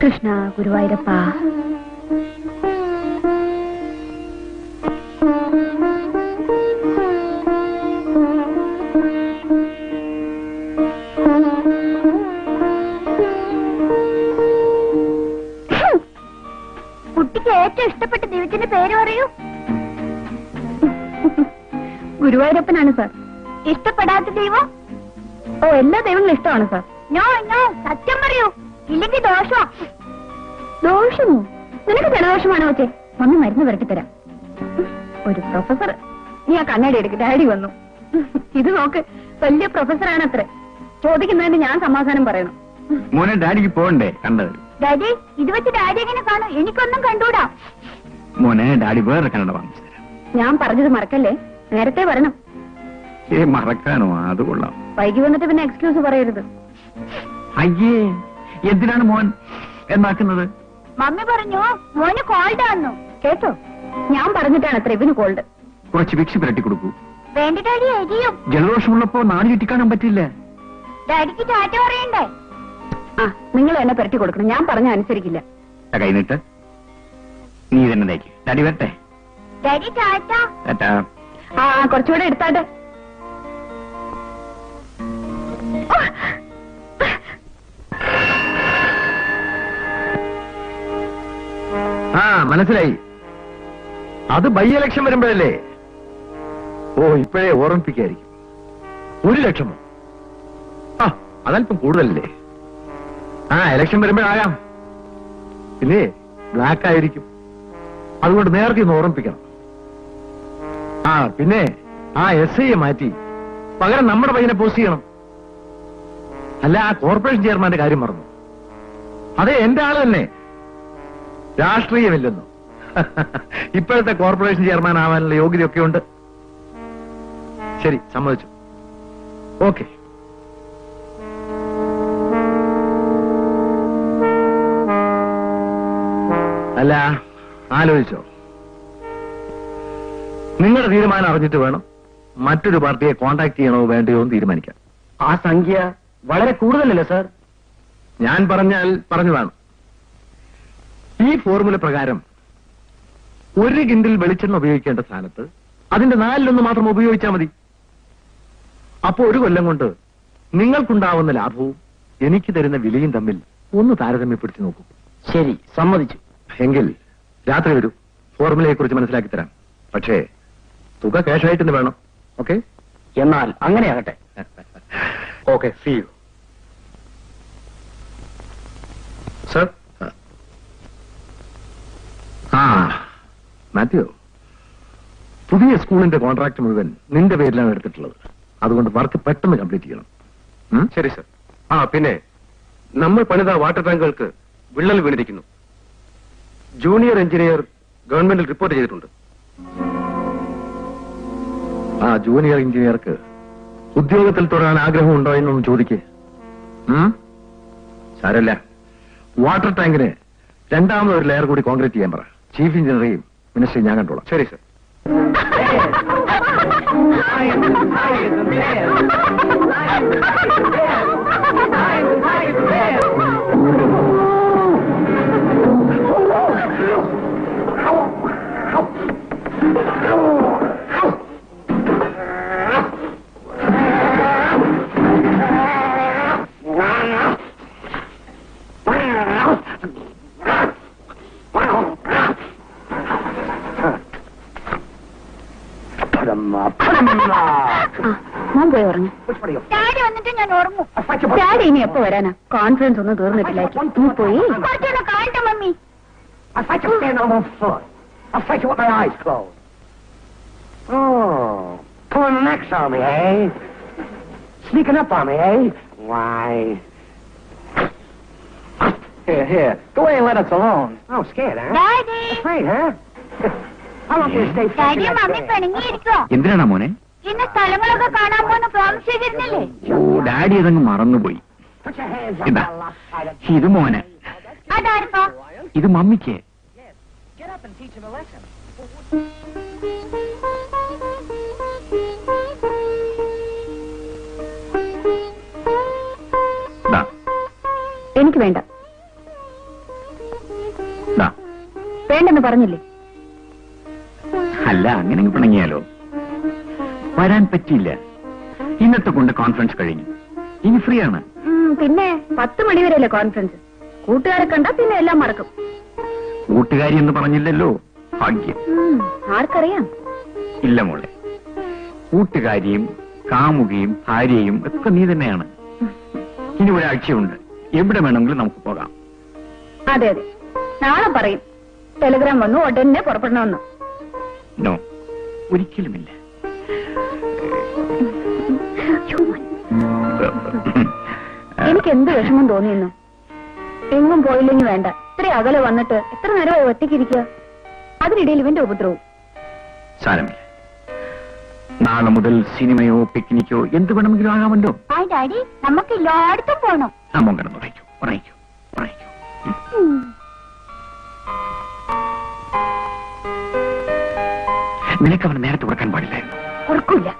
കൃഷ്ണ ഗുരുവായൂരപ്പ. കുട്ടിക്ക് ഏറ്റവും ഇഷ്ടപ്പെട്ട ദൈവത്തിന്റെ പേര് പറയൂ. ഗുരുവായൂരപ്പനാണ് സാർ. ഇഷ്ടപ്പെടാത്ത ദൈവം? ഓ, എല്ലാ ദൈവങ്ങളും ഇഷ്ടമാണ് സാർ. നോ നോ, സത്യം പറയൂ, ഇല്ലെങ്കിൽ ദോഷമാ. ദോഷമോ? നിനക്ക് ജലദോഷമാണോ വെച്ചേ? മമ്മി മരുന്ന് വരട്ടിത്തരാം. ഒരു പ്രൊഫസർ. നീ ആ കണ്ണാടി എടുക്ക്, ഡാഡി വന്നു. ഇത് നോക്ക്, വലിയ പ്രൊഫസറാണ് അത്ര. ചോദിക്കുന്നതിന് ഞാൻ സമാധാനം പറയണം. മോനെ ഡാഡിക്ക് പോകണ്ടേ? കണ്ടത് ഡാഡി, ഇത് വെച്ച് ഡാഡി എങ്ങനെ കാണും? എനിക്കൊന്നും കണ്ടൂടാ. മോനെ ഡാഡി വേറെ കണ്ണട വാങ്ങിച്ചു തരാം. ഞാൻ പറഞ്ഞത് മറക്കല്ലേ, നേരത്തെ വരണം. മറക്കാനോ? അത് കൊള്ളാം. വൈകി വന്നിട്ട് പിന്നെ എക്സ്ക്യൂസ് പറയരുത്. അയ്യേ, എന്തിനാണ് മോൻ എന്നാക്കുന്നത്? മമ്മി പറഞ്ഞു മോന് കോൾഡ് വന്നു. കേട്ടോ, ഞാൻ പറഞ്ഞിട്ടാണ് അത്ര ഇവന് കോൾഡ്. കുറച്ച് വിക്സ് പുരട്ടി കൊടുക്കൂ. വേണ്ട ഡാഡി, എരിയും. ജലദോഷമുള്ളപ്പോ നാട് ചുറ്റിക്കാനും പറ്റില്ല. ഡാഡിക്ക് ടാറ്റ പറയണ്ടേ? ആ, നിങ്ങൾ എന്നെ പുരട്ടി കൊടുക്കണം. ഞാൻ പറഞ്ഞ അനുസരിക്കില്ല. കൈനിട്ട് നീ തന്നെ തേക്ക്. ഡാഡി വരട്ടെ. ഡാഡി ടാറ്റ. ടാറ്റാ. ആ, കുറച്ചുകൂടെ എടുത്താട്ടെ. ആ, മനസ്സിലായി. അത് ബൈ ഇലക്ഷൻ വരുമ്പോഴല്ലേ? ഓ, ഇപ്പോഴേ ഓർമ്മിപ്പിക്കായിരിക്കും. 1 ലക്ഷമോ? ആ, അതല്പം കൂടുതലല്ലേ? ആ, ഇലക്ഷൻ വരുമ്പോഴാകാം. പിന്നെ ബ്ലാക്ക് ആയിരിക്കും. അതുകൊണ്ട് നേരത്തെ ഒന്ന് ഓർമ്മിപ്പിക്കണം. ആ, പിന്നെ ആ SIയെ മാറ്റി പകരം നമ്മുടെ പയ്യനെ പോസ്റ്റ് ചെയ്യണം. അല്ല, ആ കോർപ്പറേഷൻ ചെയർമാന്റെ കാര്യം മറന്നു. അതെ, എന്റെ ആള് തന്നെ. രാഷ്ട്രീയമില്ലെന്നോ? ഇപ്പോഴത്തെ കോർപ്പറേഷൻ ചെയർമാൻ ആവാനുള്ള യോഗ്യതയൊക്കെ ഉണ്ട്. ശരി, സമ്മതിച്ചു. ഓക്കെ. അല്ല, ആലോചിച്ചോ? നിങ്ങളുടെ തീരുമാനം അറിഞ്ഞിട്ട് വേണം മറ്റൊരു പാർട്ടിയെ കോണ്ടാക്ട് ചെയ്യണോ വേണ്ടയോ എന്ന് തീരുമാനിക്കാം. ആ സംഖ്യ വളരെ കൂടുതലല്ലേ സാർ? ഞാൻ പറഞ്ഞാൽ പറഞ്ഞതാണ്. ഈ ഫോർമുല പ്രകാരം 1 കിൻഡിൽ വെളിച്ചെണ്ണ ഉപയോഗിക്കേണ്ട സ്ഥാനത്ത് അതിന്റെ 4-1 മാത്രം ഉപയോഗിച്ചാൽ മതി. അപ്പോ 1 കൊല്ലം കൊണ്ട് നിങ്ങൾക്കുണ്ടാവുന്ന ലാഭവും എനിക്ക് തരുന്ന വിലയും തമ്മിൽ ഒന്ന് താരതമ്യപ്പെടുത്തി നോക്കൂ. ശരി, സമ്മതിച്ചു. എങ്കിൽ രാത്രി വരൂ, ഫോർമുലയെ കുറിച്ച് മനസ്സിലാക്കി തരാം. പക്ഷേ തുക ക്യാഷായിട്ട് തന്നെ വേണം. ഓക്കെ? എന്നാൽ അങ്ങനെയാകട്ടെ. Okay, see you. സർ. ആ, മാത്യു, പുതിയ സ്കൂളിന്റെ കോൺട്രാക്ട് മുഴുവൻ നിന്റെ പേരിലാണ് എടുത്തിട്ടുള്ളത്. അതുകൊണ്ട് വർക്ക് പെട്ടെന്ന് കംപ്ലീറ്റ് ചെയ്യണം. ശരി സർ. ആ, പിന്നെ നമ്മൾ പണിത വാട്ടർ ടാങ്കുകൾക്ക് വിള്ളൽ വീണിരിക്കുന്നു. ജൂനിയർ എഞ്ചിനീയർ ഗവൺമെന്റിൽ റിപ്പോർട്ട് ചെയ്തിട്ടുണ്ട്. ആ ജൂനിയർ എഞ്ചിനീയർക്ക് ഉദ്യോഗത്തിൽ തുടരാൻ ആഗ്രഹമുണ്ടോ എന്നൊന്ന് ചോദിക്കേ. സാരല്ല, വാട്ടർ ടാങ്കിന് 2ാമതൊരു ലെയർ കൂടി കോൺക്രീറ്റ് ചെയ്യാൻ പറ. ചീഫ് എഞ്ചിനീയറെയും മിനിസ്റ്ററെ ഞാൻ കണ്ടോളാം. ശരി സർ. മോൻ പോയി ഉറങ്ങി. ഡാഡി വന്നിട്ട് ഞാൻ ഉറങ്ങും. ഡാഡി ഇനി എപ്പോ വരാനാ? കോൺഫറൻസ് ഒന്നും തീർന്നിട്ടില്ലായിരിക്കും. നീ പോയി കുറച്ചൊന്ന് കാണട്ടെ mummy. I'll fight you standing on one foot. I'll fight you with my eyes closed. Oh, pulling the necks on me, eh? Sneaking up on me, eh? Why? Here. Go away and let us alone. Oh, scared, huh? Daddy Afraid, huh? How long can you stay daddy fishing mummy like that? പിണങ്ങിയിരിക്കോ? എന്തിനാണ് മോനെ? ഇന്ന് സ്ഥലങ്ങളൊക്കെ കാണാൻ പോകുന്ന promise ചെയ്തിരുന്നില്ലേ? ഓ, daddy അതങ്ങ് മറന്നുപോയി. Put your hands up. ഇതാ, ഇത് മോന്, അതായിരുന്നോ? ഇത് മമ്മിക്ക്. Get up and teach him a lesson. ദാ, എനിക്ക് വേണ്ട. ദാ. വേണ്ടെന്ന് പറഞ്ഞില്ലേ? അല്ല, അങ്ങനെ പിണങ്ങിയാലോ? വരാൻ പറ്റിയില്ല. ഇന്നത്തെ കൊണ്ട് കോൺഫറൻസ് കഴിഞ്ഞു. ഇനി ഫ്രീ ആണ്. പിന്നെ 10 മണി വരെയല്ലേ കോൺഫറൻസ്. കൂട്ടുകാരെ കണ്ടാ പിന്നെ എല്ലാം മറക്കും. കൂട്ടുകാരി എന്ന് പറഞ്ഞില്ലല്ലോ. ഭാഗ്യം. ആർക്കറിയാം? ഇല്ല മോളെ, കൂട്ടുകാരിയും കാമുകയും ഭാര്യയും ഒക്കെ നീ തന്നെയാണ്. ഇനി ഒരാഴ്ചയുണ്ട്. എവിടെ വേണമെങ്കിലും നമുക്ക് പോകാം. അതെ അതെ, നാളെ പറയും ടെലിഗ്രാം വന്നു ഉടനെ പുറപ്പെടണമെന്ന്. നോ, ഒരിക്കലുമില്ല. എനിക്ക് എന്ത് വിഷമം തോന്നിയെന്നു. എങ്ങും പോയില്ലെങ്കിൽ വേണ്ട. ഇത്ര അകലെ വന്നിട്ട് എത്ര നേരമായി ഒറ്റയ്ക്കിരിക്കുക. അതിനിടയിൽ ഇവന്റെ ഉപദ്രവവും. സാരമില്ല. നാളെ മുതൽ സിനിമയോ പിക്നിക്കോ എന്ത് വേണമെങ്കിലും ആകാമല്ലോ. ആ ഡാഡി നമുക്ക് എല്ലായിടത്തും പോണം. അമ്മ കിടന്ന് ഉറയ്ക്കൂ, ഉറയ്ക്കൂ, ഉറയ്ക്കൂ. നിനക്ക് അവനെ നേരത്തെ ഉറക്കാൻ പാടില്ലായിരുന്നു. ഉറക്കില്ല.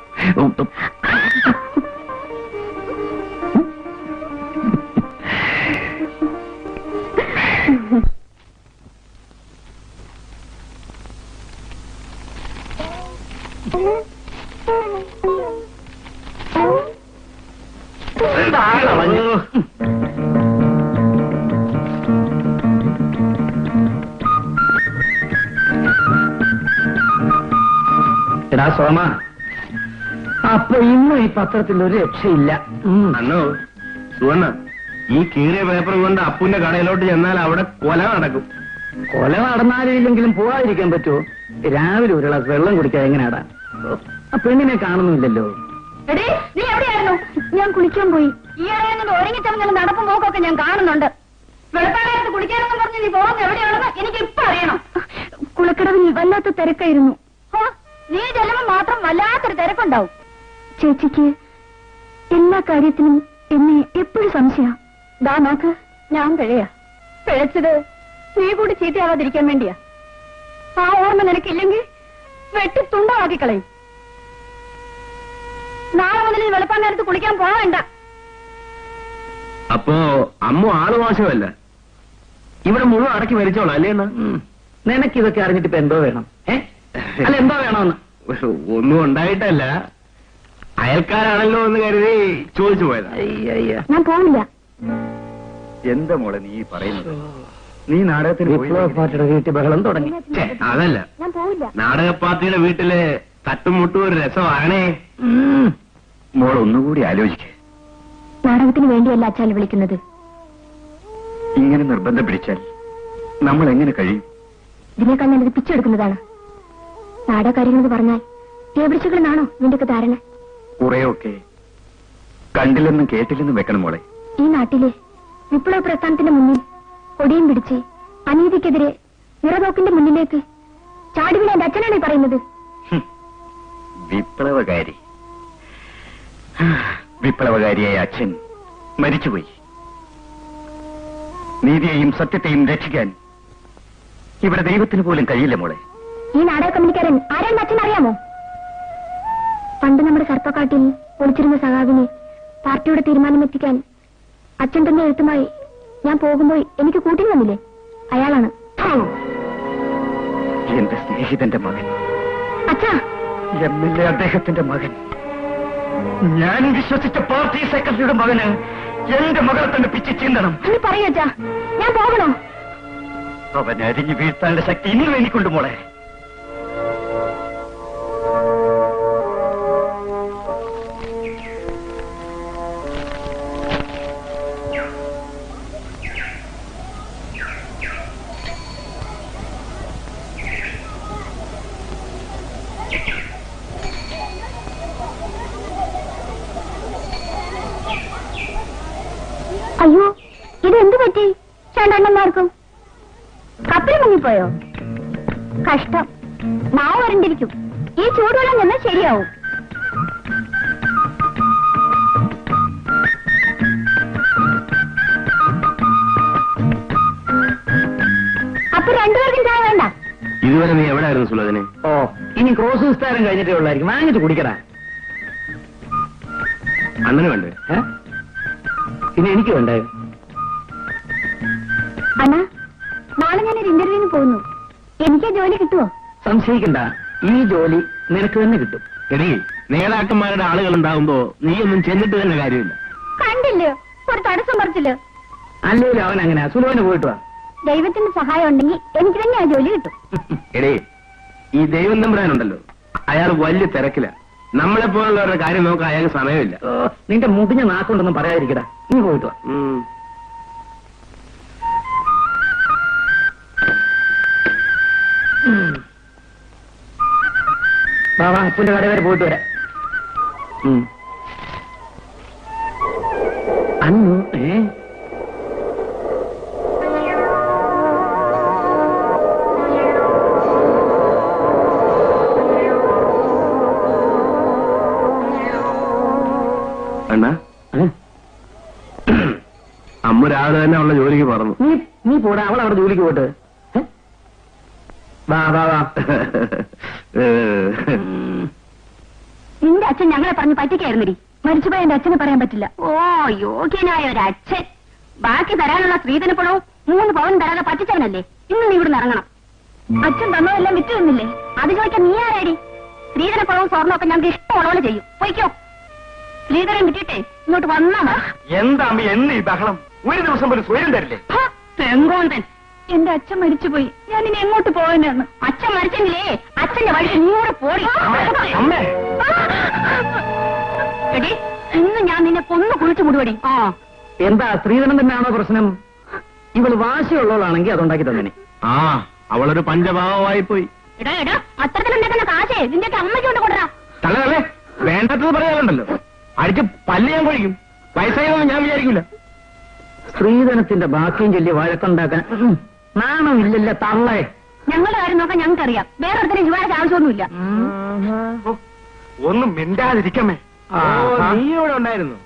എടാ സോമ, അപ്പൊ ഇന്നും ഈ പത്രത്തിൽ ഒരു രക്ഷയില്ല. അല്ലോ സുവർണ, ഈ കീറിയ പേപ്പർ കൊണ്ട് അപ്പുന്റെ കടയിലോട്ട് ചെന്നാൽ അവിടെ കൊല നടക്കും. കൊല നടന്നാലില്ലെങ്കിലും പോവാതിരിക്കാൻ പറ്റുമോ? രാവിലെ ഒരു ഗ്ലാസ് വെള്ളം കുടിക്കാതെ എങ്ങനെയാടാ? ആ പെണ്ണിനെ കാണുന്നില്ലല്ലോ. എടീ, നീ എവിടെയായിരുന്നു? ഞാൻ കുളിക്കാൻ പോയി. ഈ ഇടയിൽ ഒരുങ്ങിച്ചെന്ന് നടപ്പും പോക്കൊക്കെ ഞാൻ കാണുന്നുണ്ട്. വെളുപ്പാകാലത്ത് കുളിക്കാനെന്ന് പറഞ്ഞ് നീ പോകുന്നത് എവിടെയാണെന്ന് എനിക്ക് ഇപ്പൊ അറിയണം. കുളക്കടവിൽ വല്ലാത്ത തിരക്കായിരുന്നു. നീ ചെല്ലുമ്പോ മാത്രം വല്ലാത്തൊരു തിരക്കുണ്ടാവും. ചേച്ചിക്ക് എല്ലാ കാര്യത്തിനും എന്നെ എപ്പോഴും സംശയ. ദാ നോക്ക്, ഞാൻ പിഴയാ. പിഴച്ചത് നീ കൂടി ചീത്തയാവാതിരിക്കാൻ വേണ്ടിയാ. ആ ഓർമ്മ നിനക്കില്ലെങ്കിൽ വെട്ടി തുണ്ടാക്കി കളയും. നാളെ മുതൽ ഈ വെളുപ്പാൻ നേരത്ത് കുളിക്കാൻ പോകണ്ട. അപ്പോ അമ്മ ആള് മോശമല്ല. ഇവിടെ മുഴുവൻ അടക്കി വരിച്ചോളാം അല്ലേ? നിനക്കിതൊക്കെ അറിഞ്ഞിട്ട് ഇപ്പൊ എന്തോ വേണം? അല്ല, എന്തോ വേണമെന്ന്? ഒന്നും ഉണ്ടായിട്ടല്ല, അയൽക്കാരാണല്ലോ എന്ന് കരുതി ചോദിച്ചു പോയതാ. ഞാൻ പോവില്ല. എന്താ മോളെ നീ പറയുന്നത്? നീ നാടകത്തിന് വിപ്ലവ പാർട്ടിയുടെ വീട്ടിൽ ബഹളം തുടങ്ങി. അതല്ല, ഞാൻ പോവില്ല. നാടക പാർട്ടിയുടെ വീട്ടില് തട്ടുമുട്ടും ഒരു രസമാണേ. മോൾ ഒന്നുകൂടി ആലോചിക്കേ. നാടകത്തിന് വേണ്ടിയല്ല അച്ഛാൽ വിളിക്കുന്നത്. ഇങ്ങനെ നിർബന്ധം പിടിച്ചാൽ നമ്മൾ എങ്ങനെ കഴിയും? ഇതിനേക്കാൾ ഞാനിത് പിച്ചെടുക്കുന്നതാണ്. നാടകകാര്യങ്ങളെന്ന് പറഞ്ഞാൽ ടേബിളിച്ചുകളെന്നാണോ ഇതിന്റെയൊക്കെ ധാരണ? കുറെയൊക്കെ കണ്ടില്ലെന്നും കേട്ടില്ലെന്നും വെക്കണം മോളെ. ഈ നാട്ടിലെ വിപ്ലവ പ്രസ്ഥാനത്തിന്റെ മുന്നിൽ കൊടിയും പിടിച്ച് അനീതിക്കെതിരെ നിറപോക്കിന്റെ മുന്നിലേക്ക് ചാടിവിള എന്റെ അച്ഛനാണ് ഈ പറയുന്നത്. വിപ്ലവകാരി, വിപ്ലവകാരിയായ അച്ഛൻ മരിച്ചുപോയി. നീതിയെയും സത്യത്തെയും രക്ഷിക്കാൻ ഇവിടെ ദൈവത്തിന് പോലും കഴിയില്ല മോളെ. ഈ നാടക കമ്പനിക്കാരൻ ആരാണെന്ന് അച്ഛൻ അറിയാമോ? പണ്ട് നമ്മുടെ സർപ്പക്കാട്ടിൽ ഒളിച്ചിരുന്ന സഖാവിനെ പാർട്ടിയുടെ തീരുമാനമെത്തിക്കാൻ അച്ഛൻ തന്നെ എഴുത്തുമായി ഞാൻ പോകുമ്പോൾ എനിക്ക് കൂട്ടിന് വന്നില്ലേ? അയാളാണ്. എന്റെ സ്നേഹിതന്റെ മകൻ, അച്ഛാ, MLA അദ്ദേഹത്തിന്റെ മകൻ, ഞാൻ വിശ്വസിച്ച പാർട്ടി സെക്രട്ടറിയുടെ മകന് എന്റെ മകളെ തന്നെ പിച്ചു ചീന്തണം. എന്ന് പറയച്ചാ, ഞാൻ പോകണോ? അവൻ അരിഞ്ഞു വീഴ്ത്താനുള്ള ശക്തി ഇന്നും എനിക്കുണ്ട് മോളെ. ഇതെന്ത് പറ്റി രണ്ടെണ്ണന്മാർക്കും? കപ്പിൽ മുങ്ങിപ്പോയോ? കഷ്ടം, മാവ് വരണ്ടിരിക്കും. ഈ ചൂടുവെള്ളം ചെന്നാൽ ശരിയാവും. അപ്പൊ രണ്ടുപേർക്കും ചായ വേണ്ട? ഇതുവരെ നീ എവിടെയായിരുന്നു സുലതിനെ? ഓ, ഇനി ക്രോസ് വിസ്താരം കഴിഞ്ഞിട്ടേ ഉള്ളായിരിക്കും. വാങ്ങിട്ട് കുടിക്കടാ. അണ്ണന് വേണ്ടേ? പിന്നെ എനിക്ക് വേണ്ടേ? അണ്ണാ, നാളെ ഞാനൊരു ഇന്റർവ്യൂവിന് പോകുന്നു. എനിക്ക് ജോലി കിട്ടുമോ? സംശയിക്കണ്ട, ഈ ജോലി നിനക്ക് തന്നെ കിട്ടും. എടീ, നേതാക്കന്മാരുടെ ആളുകൾ ഉണ്ടാവുമ്പോ നീ ഒന്നും ചെന്നിട്ട് തന്നെ കാര്യമില്ല. കണ്ടില്ലേ, ഒരു തടസ്സം പറിച്ചില്ല. അല്ലെങ്കിലും അവൻ അങ്ങനെ സുലഭന് പോയിട്ട് വാ. ദൈവത്തിന്റെ സഹായം ഉണ്ടെങ്കിൽ എനിക്ക് തന്നെ ആ ജോലി കിട്ടും. എടേ, ഈ ദൈവം തമ്പുരാനുണ്ടല്ലോ, അയാൾ വലിയ തിരക്കില. നമ്മളെ പോലുള്ളവരുടെ കാര്യം നോക്കാൻ അയാൾക്ക് സമയമില്ല. നിന്റെ മുടിഞ്ഞ നാക്കുണ്ടെന്നും പറയാതിരിക്കടാ. നീ പോയിട്ട് വാ. വാ, അപ്പുന്റെ കട വരെ പോയിട്ട് വരാം. അന്നു അണ്ണാ, അമ്മ രാവിലെ തന്നെ അവളുടെ ജോലിക്ക് പറഞ്ഞു. നീ പോടാ, അവൾ അവിടെ ജോലിക്ക് പോട്ട്. വാ വാ വാ. നിന്റെ അച്ഛൻ ഞങ്ങളെ പറഞ്ഞ് പറ്റിക്കായിരുന്നടി. മരിച്ചുപോയ എന്റെ അച്ഛനെ പറയാൻ പറ്റില്ല. ഓ, യോഗ്യനായ ഒരു അച്ഛൻ. ബാക്കി തരാനുള്ള സ്ത്രീധനപ്പണവും 3 പവൻ തരാതെ പറ്റിച്ചവനല്ലേ. ഇന്ന് നീ ഇവിടുന്ന് ഇറങ്ങണം. അച്ഛൻ തന്നതെല്ലാം വിറ്റ് തന്നില്ലേ? അത് ചോദിക്കാൻ നീ ആരാടി? സ്ത്രീധനപ്പണവും സ്വർണ്ണമൊക്കെ ഞങ്ങൾക്ക് ഇഷ്ടമുള്ളവരെ ചെയ്യും. പോയിക്കോ. സ്ത്രീധനം കിട്ടിയിട്ടേ ഇങ്ങോട്ട് വന്നാ മതി. എന്താ അമ്മ എന്ന് ഈ ബഹളം? ഒരു ദിവസം പോലും സ്വയം തരില്ലേ? തെങ്കോന്തൻ, എന്റെ അച്ഛൻ മരിച്ചുപോയി. ഞാൻ ഇനി എങ്ങോട്ട് പോകാനാണ്? അച്ഛൻ മരിച്ചെങ്കിലേ അച്ഛന്റെ വഴിക്ക് നീ കൂടെ പോടി. അമ്മേ, എടി, ഇന്ന് ഞാൻ നിന്നെ കൊന്നു കുളിച്ചു മുടുവടി. എന്താ സ്ത്രീധനം തന്നെയാണോ പ്രശ്നം? ഇവള് വാശിയുള്ളവളാണെങ്കിൽ അതുണ്ടാക്കി തന്നെ. ആ, അവളൊരു പഞ്ചഭാവമായി പോയി. എടാ എടാ, അത്തരത്തിലുണ്ടാക്കുന്ന കാശേ നിന്റെ അമ്മയ്ക്ക് കൊണ്ട് കൊടുറാ. തള്ളേ, വേണ്ടത് പറയാറുണ്ടല്ലോ. അടിച്ച് പല്ല് ഞാൻ കഴിക്കും. വയസ്സായതൊന്നും ഞാൻ വിചാരിക്കില്ല. സ്ത്രീധനത്തിന്റെ ബാക്കിയും ചൊല്ലി വഴക്കുണ്ടാക്കാൻ നാണമില്ലല്ലോ തള്ളേ. ഞങ്ങളുടെ കാര്യം നോക്കാൻ ഞങ്ങൾക്കറിയാം. വേറൊരുത്തരും ശിവാരക്ക് ആവശ്യമൊന്നുമില്ല. ഒന്നും മിണ്ടാതിരിക്കമ്മേ. നീ ഇവിടെ ഉണ്ടായിരുന്നു.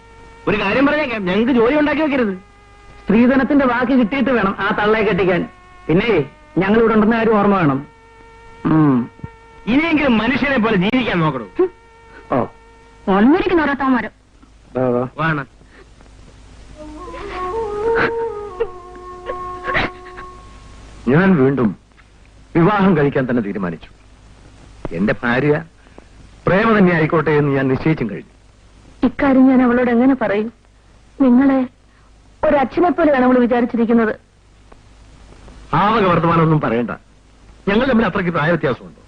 ഒരു കാര്യം പറഞ്ഞേക്കാം, ഞങ്ങൾക്ക് ജോലി ഉണ്ടാക്കി വെക്കരുത്. സ്ത്രീധനത്തിന്റെ ബാക്കി കിട്ടിയിട്ട് വേണം ആ തള്ളയെ കെട്ടിക്കാൻ. പിന്നെ ഞങ്ങൾ ഇവിടെ ഉണ്ടെന്ന കാര്യം ഓർമ്മ വേണം. ഇനിയെങ്കിലും മനുഷ്യനെ പോലെ ജീവിക്കാൻ നോക്കണം. ഓ, ഒന്നിരിക്കുന്ന ഓരോത്തമാരോ വേണം. ഞാൻ വീണ്ടും വിവാഹം കഴിക്കാൻ തന്നെ തീരുമാനിച്ചു. എന്റെ ഭാര്യ പ്രേമ തന്നെ ആയിക്കോട്ടെ എന്ന് ഞാൻ നിശ്ചയിച്ചും കഴിഞ്ഞു. ഇക്കാര്യം ഞാൻ അവളോട് എങ്ങനെ പറയും? നിങ്ങളെ ഒരച്ഛനെ പോലെയാണ് അവൾ വിചാരിച്ചിരിക്കുന്നത്. ആവക വർത്തമാനമൊന്നും പറയണ്ട. ഞങ്ങൾ തമ്മിൽ അത്രയ്ക്ക് പ്രായ വ്യത്യാസമുണ്ടോ?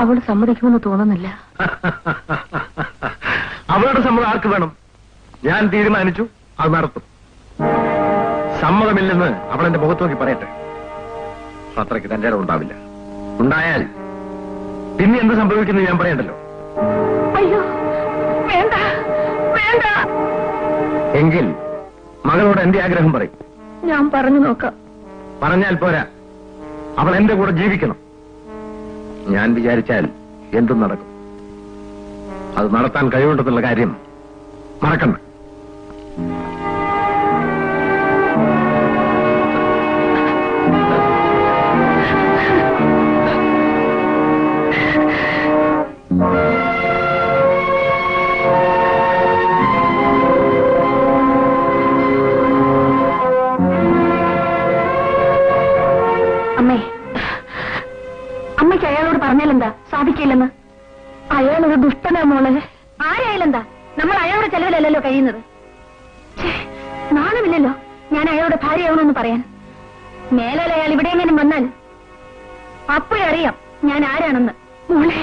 അവൾ സമ്മതിക്കുമെന്ന് തോന്നുന്നില്ല. അവളുടെ സമ്മതം ആർക്ക് വേണം? ഞാൻ തീരുമാനിച്ചു, അത് നടത്തും. സമ്മതമില്ലെന്ന് അവൾ എന്റെ മുഖത്ത് നോക്കി പറയട്ടെ. അത്രയ്ക്ക് തന്റെ ഇടം ഉണ്ടാവില്ല. ഉണ്ടായാൽ പിന്നെ എന്ത് സംഭവിക്കുന്നു ഞാൻ പറയണ്ടല്ലോ. അയ്യോ, വേണ്ട വേണ്ട. എങ്കിൽ മകളോട് എന്റെ ആഗ്രഹം പറയും. ഞാൻ പറഞ്ഞു നോക്കാം. പറഞ്ഞാൽ പോരാ, അവൾ എന്റെ കൂടെ ജീവിക്കണം. ഞാൻ വിചാരിച്ചാൽ എന്തും നടക്കും. അത് നടത്താൻ കഴിവുണ്ടെന്നുള്ള കാര്യം മറക്കണ്ട. അമ്മേ, അമ്മയ്ക്ക് അയാളോട് പറഞ്ഞാലെന്താ? സാധിക്കില്ലെന്ന്. അയാളൊരു ദുഷ്ടനാ മോളെ. ആരായാലെന്താ? നമ്മൾ അയാളുടെ ചെലവിലല്ലല്ലോ കഴിയുന്നത്. നാണമില്ലല്ലോ ഞാൻ അയാളുടെ ഭാര്യയാവണമെന്ന് പറയാൻ. മേലാൽ അയാൾ ഇവിടെ എങ്ങനെ വന്നാൽ അപ്പോഴേ അറിയാം ഞാൻ ആരാണെന്ന്. മോളെ,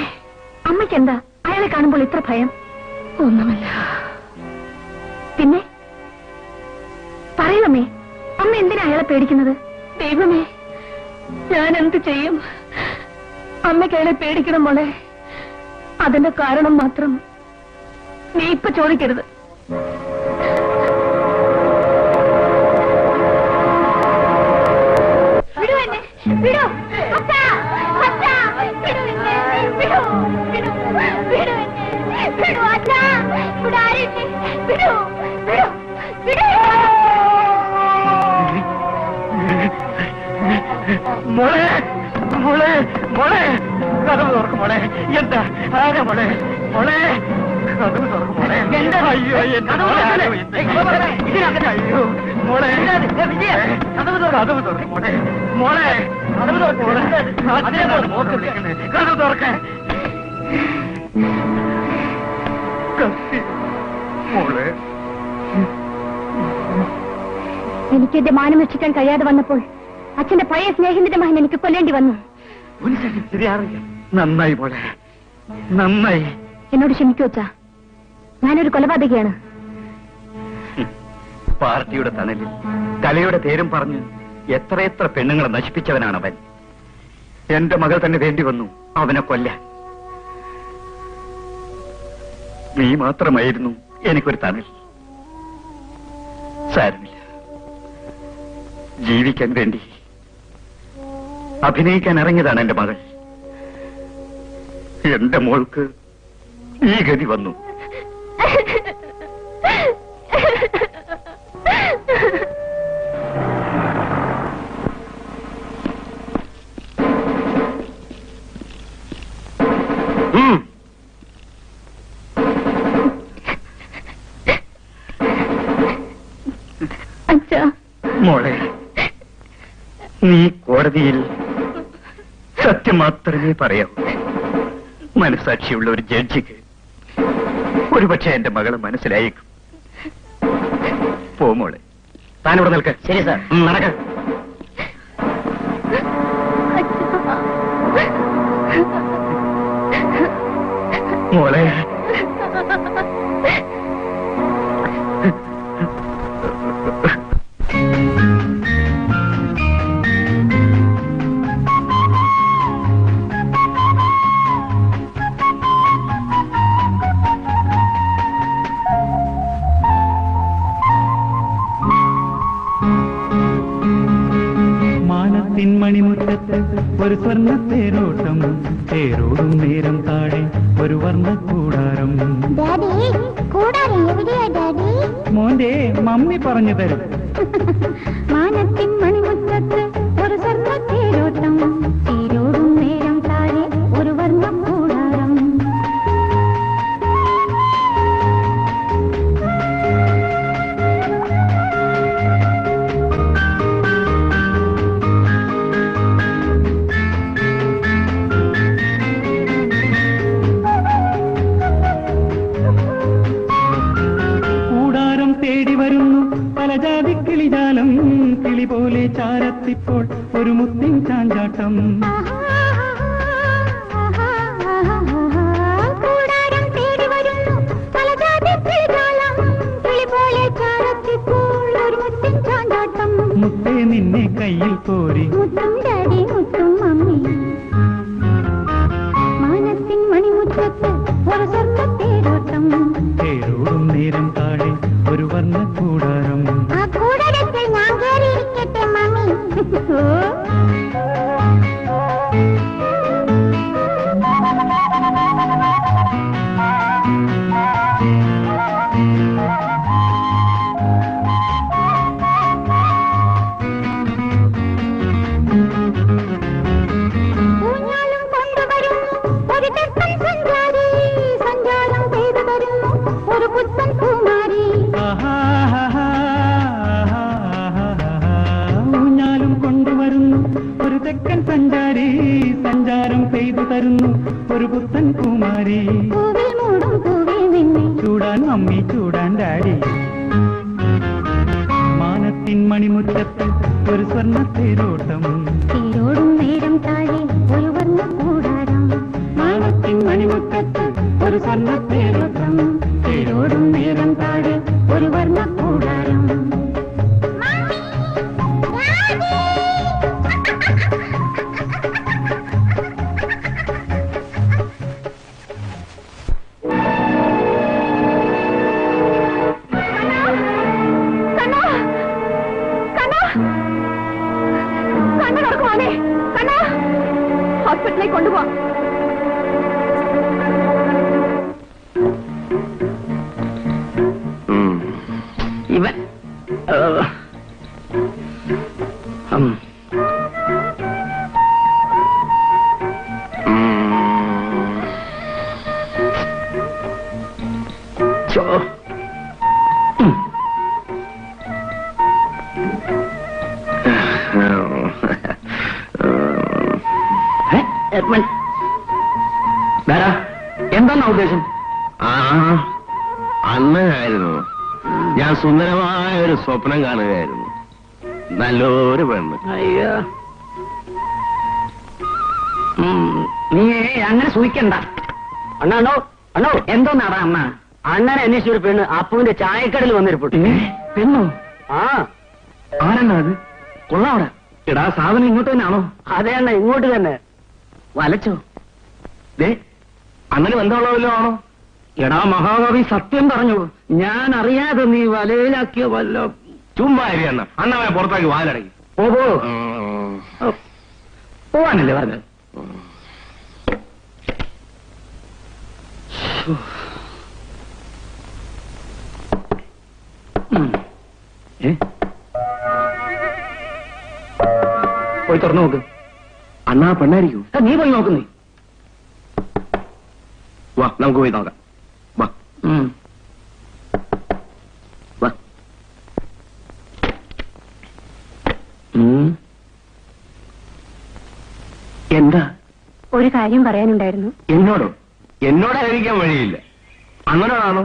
അമ്മയ്ക്കെന്താ അയാളെ കാണുമ്പോൾ ഇത്ര ഭയം? ഒന്നുമല്ല. പിന്നെ പറയൂമ്മേ, അമ്മ എന്തിനാ അയാളെ പേടിക്കുന്നത്? ദൈവമേ, ഞാൻ എന്ത് ചെയ്യും? അമ്മയ്ക്ക് അയാളെ പേടിക്കണം മോളെ. അതിന്റെ കാരണം മാത്രം നീ ഇപ്പൊ ചോദിക്കരുത്. വിടൂ അച്ഛാ അച്ഛാ വിടൂ എന്നെ വിടൂ വിടൂ വിടൂ എന്നെ വിടൂ അച്ഛാ ഇവിടെ ആരുണ്ട് വിടൂ വിടൂ വിടൂ മോളെ മോളെ മോളെ കഥവ് തുറക്കും മോളെ എന്താ ആരാ മോളെ മോളെ കഥവ് തുറക്കും മോളെ അയ്യോ എന്താ അയ്യോ മോളെ കഥവ് തുറക്കും മോളെ മോളെ കഥവ് തുറക്കാൻ മോളെ എനിക്ക് എന്റെ മാനം രക്ഷിക്കാൻ കഴിയാതെ വന്നപ്പോൾ അച്ഛന്റെ പഴയ സ്നേഹിതന്റെ മകൻ എനിക്ക് കൊല്ലേണ്ടി വന്നു. നന്നായി മോളെ നന്നായി. എന്നോട് ക്ഷമിക്കൂ അച്ഛാ, ഞാനൊരു കൊലപാതകയാണ്. പാർട്ടിയുടെ തണലിൽ കലയുടെ പേരും പറഞ്ഞ് എത്രയെത്ര പെണ്ണുങ്ങളെ നശിപ്പിച്ചവനാണ് അവൻ. എന്റെ മകൾ തന്നെ വേണ്ടി വന്നു അവനെ കൊല്ലാൻ. നീ മാത്രമായിരുന്നു എനിക്കൊരു തണൽ. സാരമില്ല, ജീവിക്കാൻ വേണ്ടി അഭിനയിക്കാൻ ഇറങ്ങിയതാണ് എന്റെ മകൾ. എന്റെ മോൾക്ക് ഈ ഗതി വന്നു. മോളെ, നീ കോടതിയിൽ സത്യം മാത്രമേ പറയാവൂ. മനസാക്ഷിയുള്ള ഒരു ജഡ്ജിക്ക് ഒരുപക്ഷെ എന്റെ മകളെ മനസ്സിലായേക്കും. പോ മോളെ, താനിവിടെ നിൽക്ക. ശരി സാർ. നടക്ക. മോളെ, മണിമുറ്റത്ത് ഒരു സ്വർണ്ണ തേരോട്ടം, തേരോടും നേരം താഴെ ഒരു വർണ്ണ കൂടാരം. മോന്റെ മമ്മി പറഞ്ഞു തരും. മാനത്തിൻ മണിമുറ്റത്ത് ഒരു സ്വർണ്ണ തേരോട്ടം, തേരോടും നേരം താഴെ ഒരു വർണ്ണ കൂടാരം. ജാതി കിളിജാലം, കിളി പോലെ ചാരത്തിപ്പോൾ ഒരു മുത്തിൻ ചാഞ്ചാട്ടം. മുത്തേ നിന്നെ കയ്യിൽ പോരി മുത്തും ഡാഡി മുത്തും മമ്മി. മാനത്തിൻ മണിമുറ്റത്ത് ഒരു സ്വർണ്ണ തേരോട്ടം, തേരോടും നേരം താഴെ ഒരു വർണ്ണ കൂടാരം. ആ കൂടാരത്തിൽ ഞാൻ കയറിയിരിക്കട്ടെ മമ്മി. ഊഞ്ഞാലും കൊണ്ടുവരുന്നു ഒരു തെക്കൻ സഞ്ചാരി, സഞ്ചാരം ചെയ്തു തരുന്നു ഒരു പുത്തൻ കുമാരി. ഊഞ്ഞാലും കൊണ്ടുവരുന്നു ഒരു തെക്കൻ സഞ്ചാരി, സഞ്ചാരം ചെയ്തു തരുന്നു ഒരു പുത്തൻ കുമാരി. പൂവിൽ മൂടും പൂവിൽ നിന്നെ ചൂടാൻ മമ്മി ചൂടാൻ ഡാഡി. മാനത്തിൻ മണിമുറ്റത്ത് ഒരു സ്വർണ്ണ തേരോട്ടം, തേരോടും നേരം താഴെ ഒരു വർണ്ണ കൂടാരം. മാനത്തിൻ മണിമുറ്റത്ത് ഒരു സ്വർണ്ണ തേരോട്ടം, തേരോടും നേരം താഴെ ഒരു വർണ്ണ കൂടാരം. കണ്ണ തുറക്കുവാണേ, ഹോസ്പിറ്റലിലേക്ക് കൊണ്ടുപോവാം. ഇവൻ എന്താണ് ഉദ്ദേശം? അന്നായിരുന്നു ഞാൻ സുന്ദരമായ ഒരു സ്വപ്നം കാണുകയായിരുന്നു. നല്ലൊരു പെണ്ണ്. അയ്യോ, നീ അങ്ങനെ സൂഹിക്കണ്ട. അണ്ണാണോ അണ്ണോ, എന്തോന്നാടാ അമ്മ? അണ്ണനെ അന്വേഷിച്ച ഒരു പെണ്ണ് അപ്പുവിന്റെ ചായക്കടയിൽ വന്നിരിപ്പുണ്ട്. പെണ്ണോ? ആ, ആരെണ്ണ അത്? കൊള്ളാവിടെ. എടാ, സാധനം ഇങ്ങോട്ട് തന്നെയാണോ? അതെ അണ്ണ, ഇങ്ങോട്ട് തന്നെ. വലച്ചോ? ദേ, അങ്ങനെ ബന്ധമുള്ളവല്ലോ ആണോ? എടാ മഹാകവി, സത്യം പറഞ്ഞു. ഞാൻ അറിയാതെ നീ വലയിലാക്കിയ വല്ല. ചുമ്മാ അണ്ണ അണ്ണവനെ പുറത്താക്കി വാലടക്കി. പോവോ? പോവാനല്ലേ പറഞ്ഞത്? പോയി തുറന്നു നോക്ക്. അണ്ണാ പെണ്ണായിരിക്കും. നീ പോയി നോക്കുന്നേ. വാ, നമുക്ക് പോയി നോക്കാം. വാ വാ. എന്താ? ഒരു കാര്യം പറയാനുണ്ടായിരുന്നു. എന്നോടോ? എന്നോടായിരിക്കാൻ വഴിയില്ല. അണ്ണനോടാണോ?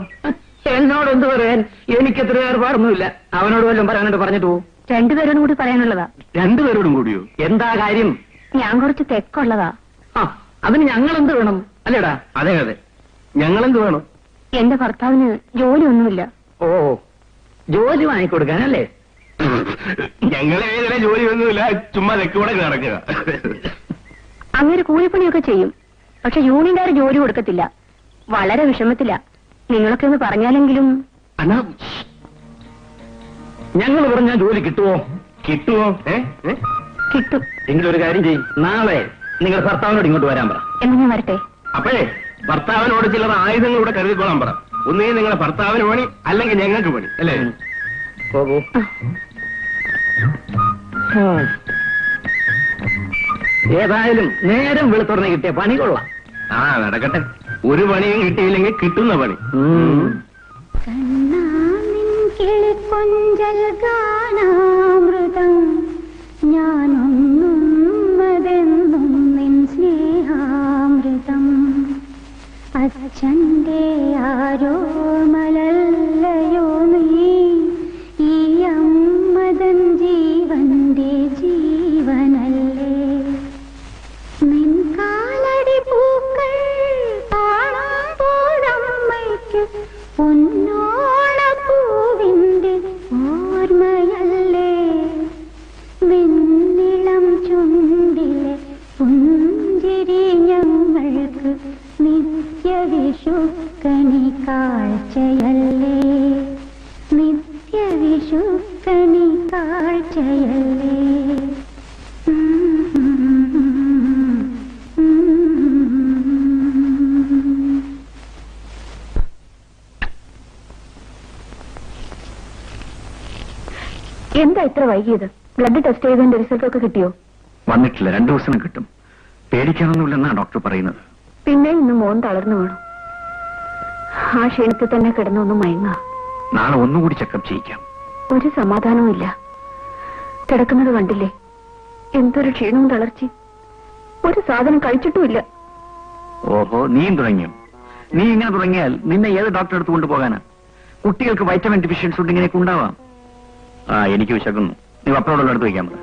എന്നോട് എന്ത് പറയാൻ? എനിക്കെത്ര ഏർപ്പാടൊന്നുമില്ല. അവനോട് വല്ലതും പറയാനായിട്ട് പറഞ്ഞിട്ട് പോകും. രണ്ടുപേരോടും കൂടി പറയാനുള്ളതാ. രണ്ടുപേരോടും കൂടിയോ? എന്താ കാര്യം? ഞാൻ കുറച്ച് തെക്കുള്ളതാ. അതിന് ഞങ്ങൾ എന്ത് വേണം? അല്ലേടാ? അതെ അതെ, ഞങ്ങളെന്ത് വേണം? എന്റെ ഭർത്താവിന് ജോലിയൊന്നുമില്ല. ഓ, ജോലി വാങ്ങിക്കൊടുക്കാനല്ലേ? ഞങ്ങളെ ഏതിലെ ജോലിയൊന്നുമില്ല, ചുമ്മാ തെക്കുകൂടെ നടക്കുക. അങ്ങനെ കൂലിപ്പണിയൊക്കെ ചെയ്യും. പക്ഷെ യൂണിയൻകാർ ജോലി കൊടുക്കത്തില്ല. വളരെ വിഷമത്തില്ല. നിങ്ങളൊക്കെ ഒന്ന് പറഞ്ഞാലെങ്കിലും. അണ്ണാ, ഞങ്ങൾ പറഞ്ഞാൽ ജോലി കിട്ടുമോ? കിട്ടുമോ? കിട്ടും. എങ്കിലും ഒരു കാര്യം ചെയ്യും. നാളെ നിങ്ങളുടെ ഭർത്താവിനോട് ഇങ്ങോട്ട് വരാൻ പറ. എന്ന് ഞാൻ വരട്ടെ. അപ്പോഴേ ഭർത്താവിനോട് ചിലർ ആയുധങ്ങൾ കൂടെ കരുതിക്കോളാൻ പറ. ഒന്നേ നിങ്ങളെ ഭർത്താവിന് പണി, അല്ലെങ്കിൽ ഞങ്ങൾക്ക് പണി, അല്ലേ? പോകൂ. ഏതായാലും നേരം വെളുത്തുറന്ന് കിട്ടിയ പണി കൊള്ളാം. ആ, നടക്കട്ടെ. ഒരു പണിയും കിട്ടിയില്ലെങ്കിൽ കിട്ടുന്ന പണി. കിളിക്കൊഞ്ചൽ ഗാനാമൃതം ഞാനൊന്നും അതെന്നും നിൻ സ്നേഹാമൃതം അച്ഛന്റെ ആരോ മലല്ലയോ നീ ഈ അമ്മതൻ ജീവന്റെ ജീവനല്ലേ നിൻ കാലടി പൂക്കൾ കാണുമ്പോഴമ്മയ്ക്ക് പൊന്നോണപ്പൂവിന്റെ ഓർമ്മയല്ലേ വെണ്ണിളം ചുണ്ടിലെ പുഞ്ചിരി ഞങ്ങൾക്ക് നിത്യവിഷുക്കണി കാഴ്ചയല്ലേ നിത്യവിഷുക്കണി കാഴ്ചയല്ലേ. എന്താ ഇത്ര വൈകിയത്? ബ്ലഡ് ടെസ്റ്റ് ചെയ്തതിന്റെ റിസൾട്ട് ഒക്കെ കിട്ടിയോ? വന്നിട്ടില്ല. 2 ദിവസം കിട്ടും. പേടിക്കാനൊന്നുമില്ലെന്നാണ് ഡോക്ടർ പറയുന്നത്. പിന്നെ ഇന്ന് മോൻ തളർന്നു വീണു. ആ ക്ഷീണത്തിൽ തന്നെ കിടന്നൊന്നും മയങ്ങാ. നാളെ ഒന്നുകൂടി ചെക്കപ്പ് ചെയ്യിക്കാം. ഒരു സമാധാനവും ഇല്ല. കിടക്കുന്നത് കണ്ടില്ലേ? എന്തൊരു ക്ഷീണവും തളർച്ചയും. ഒരു സാധനം കഴിച്ചിട്ടുമില്ല. ഓഹോ, നീയും തുടങ്ങിയോ? നീ ഇങ്ങനെ തുടങ്ങിയാൽ നിന്നെ ഏത് ഡോക്ടറെ അടുത്ത് കൊണ്ടുപോകാനാ? കുട്ടികൾക്ക് വൈറ്റമിൻ ഡെഫിഷ്യൻസി ഉണ്ട്, ഇങ്ങനെയൊക്കെ ഉണ്ടാവാം. എനിക്ക് വിശക്കുന്നു. നീ പപ്പടോടുള്ള അടുത്ത് വയ്ക്കാൻ പറ.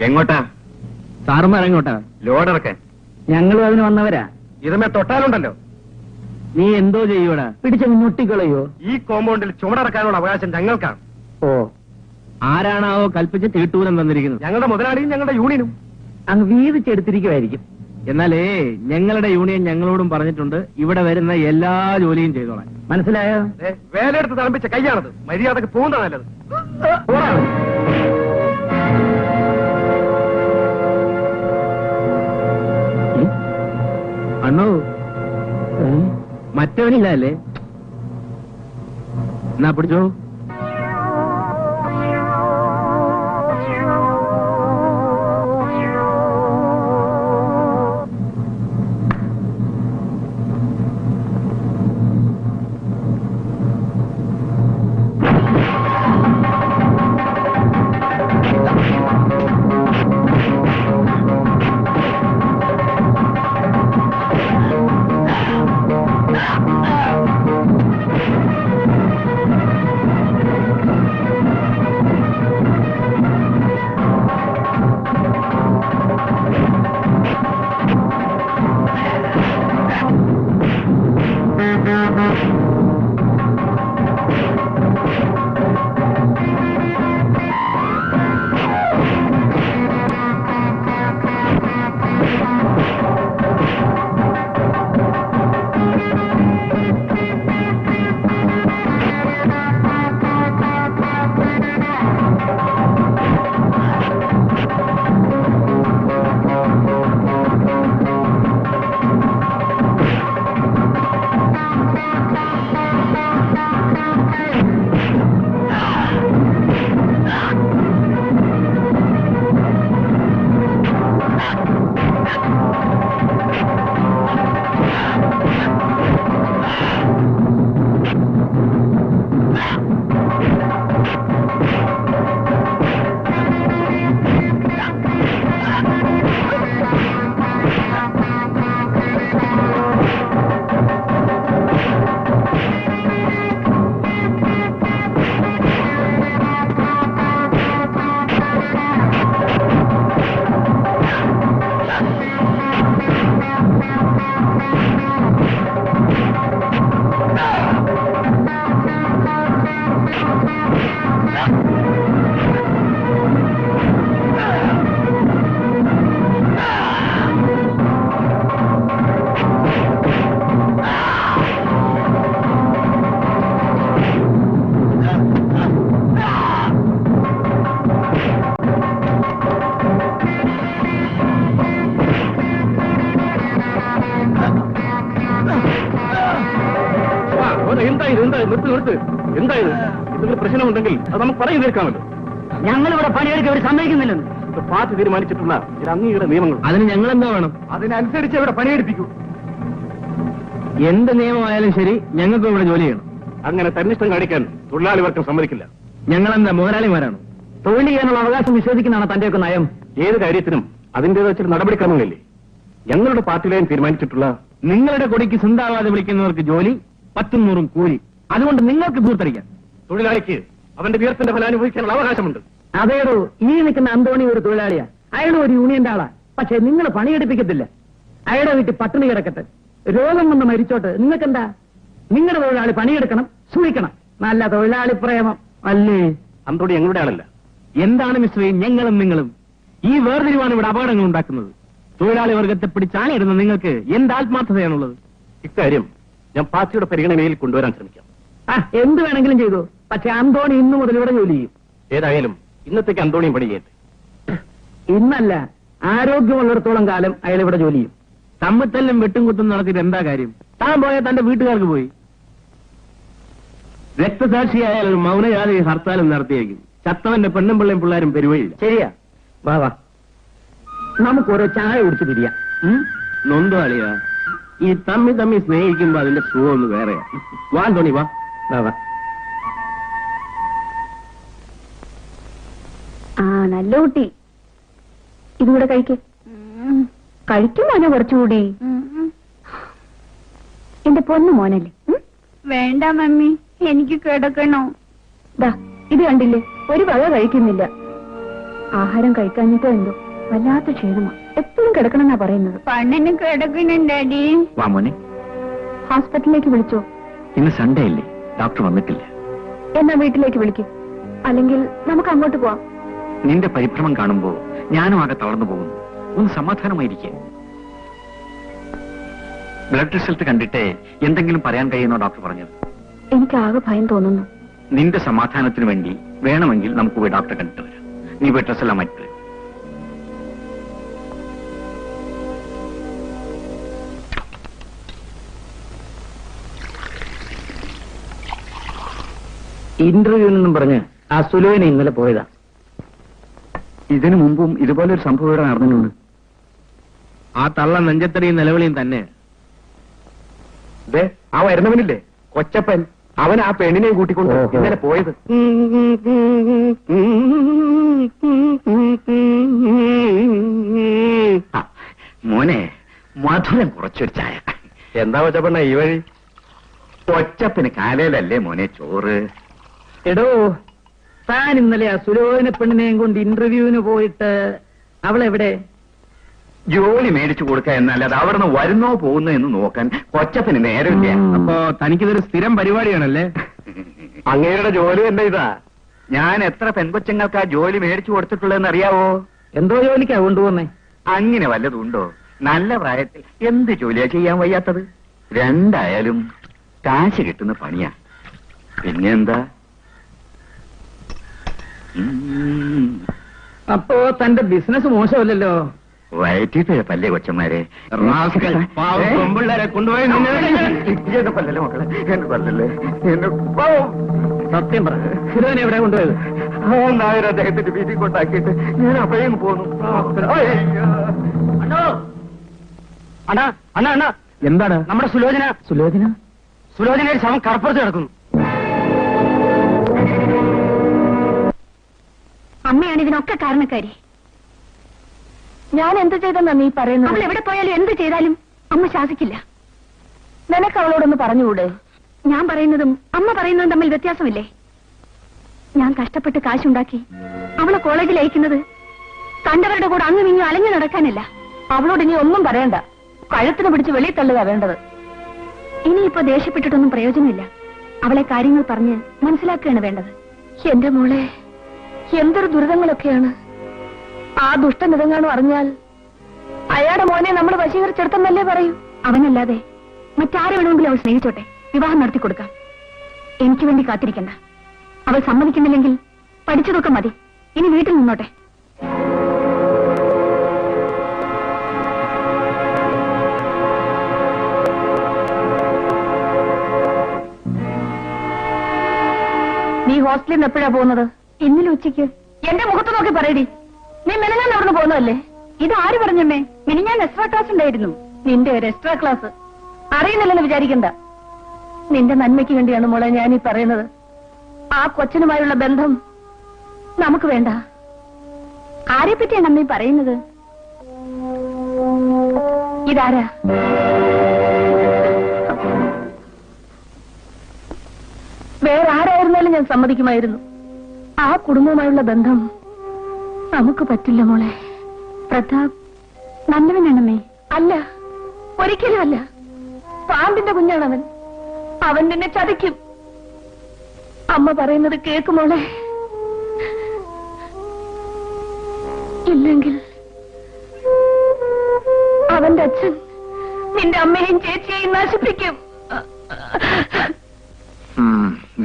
എങ്ങോട്ടാ? സാറുമാരെങ്ങോട്ടാ? ലോഡ് ഇറക്കാൻ. ഞങ്ങളും അതിന് വന്നവരാ. ഇതമേ തൊട്ടാലുണ്ടല്ലോ. നീ എന്തോ ചെയ്യൂടാ? പിടിച്ച മുട്ടിക്കളയോ? ഈ കോമ്പൗണ്ടിൽ ചുമടറക്കാനുള്ള അവകാശം ഞങ്ങൾക്കാണ്. ഓ, ആരാണാവോ കൽപ്പിച്ച് തീട്ടൂരം തന്നിരിക്കുന്നത്? ഞങ്ങളുടെ മുതലാളിയും ഞങ്ങളുടെ യൂണിയനും. അങ്ങ് വീതിച്ചെടുത്തിരിക്കുമായിരിക്കും. എന്നാലേ ഞങ്ങളുടെ യൂണിയൻ ഞങ്ങളോടും പറഞ്ഞിട്ടുണ്ട് ഇവിടെ വരുന്ന എല്ലാ ജോലിയും ചെയ്തോളാം. മനസ്സിലായോ? വേലയെടുത്ത് തളമ്പിച്ച കൈയാണത്. മര്യാദക്ക് പോകുന്ന നല്ലത്. അണ്ണോ, മറ്റവനില്ല അല്ലേ? എന്നാ പിടിച്ചോ. എന്തായത്? എന്തെങ്കിലും പ്രശ്നമുണ്ടെങ്കിൽ അത് നമുക്ക് പറഞ്ഞു തീർക്കാമല്ലോ. ഞങ്ങളിവിടെ പണിയെടുക്കാൻ അവർ സമ്മതിക്കുന്നില്ലെന്ന് പാർട്ടി തീരുമാനിച്ചിട്ടുള്ള ചില അംഗീകൃത നിയമങ്ങൾ. അതിന് ഞങ്ങൾ എന്താ വേണം? അതിനനുസരിച്ച് ഇവിടെ പണിയെടുപ്പിക്കൂ. എന്ത് നിയമമായാലും ശരി, ഞങ്ങൾക്ക് ഇവിടെ ജോലി ചെയ്യണം. അങ്ങനെ തന്നിഷ്ടം കാണിക്കാൻ തൊഴിലാളി വർഗം സമ്മതിക്കില്ല. ഞങ്ങളെന്താ മുതലാളിമാരാണ്? തൊഴിൽ ചെയ്യാനുള്ള അവകാശം നിഷേധിക്കുന്നതാണ് തന്റെയൊക്കെ നയം. ഏത് കാര്യത്തിനും അതിന്റേതായ ചില നടപടിക്രമങ്ങളില്ലേ? ഞങ്ങളുടെ പാർട്ടിയിലേയും തീരുമാനിച്ചിട്ടുള്ള നിങ്ങളുടെ കൊടിക്ക് സിന്ദാബാദ് വിളിക്കുന്നവർക്ക് ജോലി, 10 100 കൂലി. അതുകൊണ്ട് നിങ്ങൾക്ക് ധൂർത്തടിക്കാം. തൊഴിലാളിക്ക് അവന്റെ വീരത്തിന്റെ ഫലം അനുഭവിക്കാനുള്ള അവകാശമുണ്ട്. അതേടോ, ഈ നിൽക്കുന്ന അന്തോണി ഒരു തൊഴിലാളിയാ. അയാളും ഒരു യൂണിയന്റെ ആളാ. പക്ഷെ നിങ്ങൾ പണിയെടുപ്പിക്കത്തില്ല. അയാളുടെ വീട്ടിൽ പട്ടിണി കിടക്കട്ടെ, രോഗം കൊണ്ട് മരിച്ചോട്ട്. നിങ്ങൾക്കെന്താ? നിങ്ങളുടെ തൊഴിലാളി പണിയെടുക്കണം, സൂക്ഷിക്കണം. നല്ല തൊഴിലാളി പ്രേമം അല്ലേ? അന്തോണി ഞങ്ങളുടെ ആളല്ല. എന്താണ് മിശ്രയും ഞങ്ങളും നിങ്ങളും? ഈ വേർതിരിവാണ് ഇവിടെ അപകടങ്ങൾ ഉണ്ടാക്കുന്നത്. തൊഴിലാളി വർഗത്തെ പിടിച്ചാണിടുന്ന നിങ്ങൾക്ക് എന്ത് ആത്മാർത്ഥതയാണുള്ളത്? ഇക്കാര്യം ഞാൻ പാർട്ടിയുടെ പരിഗണനയിൽ കൊണ്ടുവരാൻ ശ്രമിക്കാം. എന്ത് വേണമെങ്കിലും ചെയ്തു. പക്ഷെ അന്തോണി ഇന്നു മുതൽ ഇവിടെ ജോലി ചെയ്യും. ഏതായാലും ഇന്നത്തേക്ക് അന്തോണിയും പണി ചെയ്യട്ടെ. ഇന്നല്ല, ആരോഗ്യമുള്ളിടത്തോളം കാലം അയാൾ ഇവിടെ ജോലി ചെയ്യും. തമ്മിത്തല്ലും വെട്ടും കുത്തും നടത്തിയിട്ട് എന്താ കാര്യം? താൻ പോയാൽ തന്റെ വീട്ടുകാർക്ക് പോയി. രക്തസാക്ഷിയായാൽ ഒരു മൗനജാതി ഹർത്താലും നടത്തിയേക്കും. ചത്തവന്റെ പെണ്ണും പിള്ളയും പിള്ളേരും പെരുവഴിയില്ല. ശരിയാ, വാ വാ, നമുക്ക് ഓരോ ചായ കുടിച്ച് തിരിയാം. നൊന്താളിയാ, ഈ തമ്മി സ്നേഹിക്കുമ്പോ അതിന്റെ സുഖം ഒന്ന് വേറെയാ. വാ തോണി, വാ വാ. നല്ല കുട്ടി, ഇതുകൂടെ കഴിക്കും മോനെ കുറച്ചുകൂടി. എന്റെ പൊന്നു മോനല്ലേ? വേണ്ട മമ്മി, എനിക്ക് കിടക്കണോ? ദാ ഇത് കണ്ടില്ലേ, ഒരു വക കഴിക്കുന്നില്ല. ആഹാരം കഴിക്കാഞ്ഞിട്ടോ എന്തോ വല്ലാത്ത ക്ഷീണമാ. എപ്പോഴും കിടക്കണമെന്നാ പറയുന്നത്. പണ്ണിന് കിടക്കണം ഡാഡി. വാ മോനെ. ഹോസ്പിറ്റലിലേക്ക് വിളിച്ചോ? ഇന്ന് സൺഡേ അല്ലേ, ഡോക്ടർ വന്നിട്ടില്ല. എന്നാ വീട്ടിലേക്ക് വിളിക്കും, അല്ലെങ്കിൽ നമുക്ക് അങ്ങോട്ട് പോവാം. നിന്റെ പരിഭ്രമം കാണുമ്പോ ഞാനും ആകെ തളർന്നു പോകുന്നു. ഒന്ന് സമാധാനമായിരിക്കേ. ബ്ലഡ് റിസൾട്ട് കണ്ടിട്ടേ എന്തെങ്കിലും പറയാൻ കഴിയുന്നോ ഡോക്ടർ പറഞ്ഞത്? എനിക്ക് ആകെ ഭയം തോന്നുന്നു. നിന്റെ സമാധാനത്തിന് വേണ്ടി വേണമെങ്കിൽ നമുക്ക് പോയി ഡോക്ടറെ കണ്ടിട്ട് വരാം. നീ പോയി ഡ്രസ്സെല്ലാം മാറ്റി. ഇന്റർവ്യൂ എന്നും പറഞ്ഞ് ആ സുലുവിനെ ഇന്നലെ പോയതാ. ഇതിനു മുമ്പും ഇതുപോലെ ഒരു സംഭവം ഇവിടെ നടന്നിട്ടുണ്ട്. ആ തള്ള നെഞ്ചത്തടിയും നിലവിളിയും തന്നെ. ആ വരുന്നവനില്ലേ കൊച്ചപ്പൻ, അവൻ ആ പെണ്ണിനെയും കൂട്ടിക്കൊണ്ട് ഇന്നലെ പോയത്. മോനെ, മധുരം കുറച്ചൊരു ചായ. എന്താ കൊച്ചപ്പണ്ണ ഈ വഴി? കൊച്ചപ്പന് കാലയിലല്ലേ മോനെ ചോറ്. എടോ, താൻ ഇന്നലെ ആ സുലോചന പെണ്ണിനെയും കൊണ്ട് ഇന്റർവ്യൂവിന് പോയിട്ട് അവളെവിടെ? ജോലി മേടിച്ചു കൊടുക്കുക എന്നല്ലാതെ അവിടെ നിന്ന് വരുന്നോ പോകുന്നോ എന്ന് നോക്കാൻ കൊച്ചപ്പന് നേരമില്ല. അപ്പോ തനിക്കിതൊരു സ്ഥിരം പരിപാടിയാണല്ലേ? അങ്ങേരുടെ ജോലി തന്നെ ഇതാ. ഞാൻ എത്ര പെൺകൊച്ചങ്ങൾക്ക് ആ ജോലി മേടിച്ചു കൊടുത്തിട്ടുള്ളതെന്ന് അറിയാവോ? എന്തോ ജോലിക്കാ കൊണ്ടുപോന്നേ? അങ്ങനെ വല്ലതുണ്ടോ? നല്ല പ്രായത്തിൽ എന്ത് ജോലിയാ ചെയ്യാൻ വയ്യാത്തത്? രണ്ടായാലും കാശ് കിട്ടുന്ന പണിയാ. പിന്നെന്താ? അപ്പോ തന്റെ ബിസിനസ് മോശമല്ലല്ലോ. വയറ്റി പിഴപ്പല്ലേ കൊച്ചന്മാരെ. പെമ്പിള്ളേരെ കൊണ്ടുപോയി എന്റെ പല്ലല്ലേ മക്കളെ, എന്റെ പല്ലല്ലേ. സത്യം പറ, സുലോചന എവിടെ കൊണ്ടുപോയത്? നായർ അദ്ദേഹത്തിന്റെ വീട്ടിൽ കൊണ്ടാക്കിയിട്ട് ഞാൻ അപ്പോഴേക്കും പോന്നു. അണ്ണാ അണ്ണാ അണ്ണാ, എന്താണ്? നമ്മുടെ സുലോചന സുലോചനയുടെ ശവം കടപ്പുറത്ത് കിടക്കുന്നു. അമ്മയാണ് ഇതിനൊക്കെ കാരണക്കാരി. ഞാൻ എന്ത് ചെയ്തെന്നാ നീ പറയുന്നത്? അവൾ എവിടെ പോയാലും എന്ത് ചെയ്താലും അമ്മ ശാസിക്കില്ല. നിനക്ക് അവളോടൊന്ന് പറഞ്ഞുകൂടെ? ഞാൻ പറയുന്നതും അമ്മ പറയുന്നതും തമ്മിൽ വ്യത്യാസമില്ലേ? ഞാൻ കഷ്ടപ്പെട്ട് കാശുണ്ടാക്കി അവളെ കോളേജിൽ അയക്കുന്നത് കണ്ടവരുടെ കൂടെ അങ്ങും ഇങ്ങും അലഞ്ഞു നടക്കാനല്ല. അവളോട് ഇനി ഒന്നും പറയണ്ട, കഴുത്തിന് പിടിച്ച് വെളിയിൽ തള്ളുക വേണ്ടത്. ഇനിയിപ്പോ ദേഷ്യപ്പെട്ടിട്ടൊന്നും പ്രയോജനമില്ല. അവളെ കാര്യങ്ങൾ പറഞ്ഞ് മനസ്സിലാക്കുകയാണ് വേണ്ടത്. എന്റെ മോളെ, എന്തൊരു ദുരിതങ്ങളൊക്കെയാണ്. ആ ദുഷ്ടൻ ഇതെങ്ങാനും അറിഞ്ഞാൽ അയാളുടെ മോനെ നമ്മൾ വശീകരിച്ചെടുത്തെന്നല്ലേ പറയൂ. അവനല്ലാതെ മറ്റാരെ വേണമെങ്കിലും അവൾ സ്നേഹിച്ചോട്ടെ, വിവാഹം നടത്തി കൊടുക്കാം. എനിക്ക് വേണ്ടി കാത്തിരിക്കണ്ട. അവൾ സമ്മതിക്കുന്നില്ലെങ്കിൽ പഠിച്ചതൊക്കെ മതി, ഇനി വീട്ടിൽ നിന്നോട്ടെ. നീ ഹോസ്റ്റലിൽ നിന്ന് എപ്പോഴാ പോകുന്നത്? ഇന്നലെ ഉച്ചയ്ക്ക്. എന്റെ മുഖത്ത് നോക്കി പറയടി, നീ മെനഞ്ഞാൻ അവിടുന്ന് പോകുന്നതല്ലേ? ഇത് ആര് പറഞ്ഞമ്മേ? മിനിഞ്ഞാൻ എക്സ്ട്രാ ക്ലാസ് ഉണ്ടായിരുന്നു. നിന്റെ ഒരു എക്സ്ട്രാ ക്ലാസ് അറിയുന്നില്ലെന്ന് വിചാരിക്കണ്ട. നിന്റെ നന്മയ്ക്ക് വേണ്ടിയാണ് മോളെ ഞാനീ പറയുന്നത്. ആ കൊച്ചനുമായുള്ള ബന്ധം നമുക്ക് വേണ്ട. ആരെ പറ്റിയാണ് അമ്മ പറയുന്നത്? ഇതാരാ? വേറെ ആരായിരുന്നാലും ഞാൻ സമ്മതിക്കുമായിരുന്നു. ആ കുടുംബവുമായുള്ള ബന്ധം നമുക്ക് പറ്റില്ല മോളെ. പ്രതാപ് നല്ലവനാണമ്മേ. അല്ല, ഒരിക്കലും അല്ല. പാമ്പിന്റെ കുഞ്ഞാണവൻ. അവൻ നിന്നെ ചതിക്കും. അമ്മ പറയുന്നത് കേൾക്കുമോളെ. ഇല്ലെങ്കിൽ അവന്റെ അച്ഛൻ നിന്റെ അമ്മയെയും ചേച്ചിയെയും നശിപ്പിക്കും.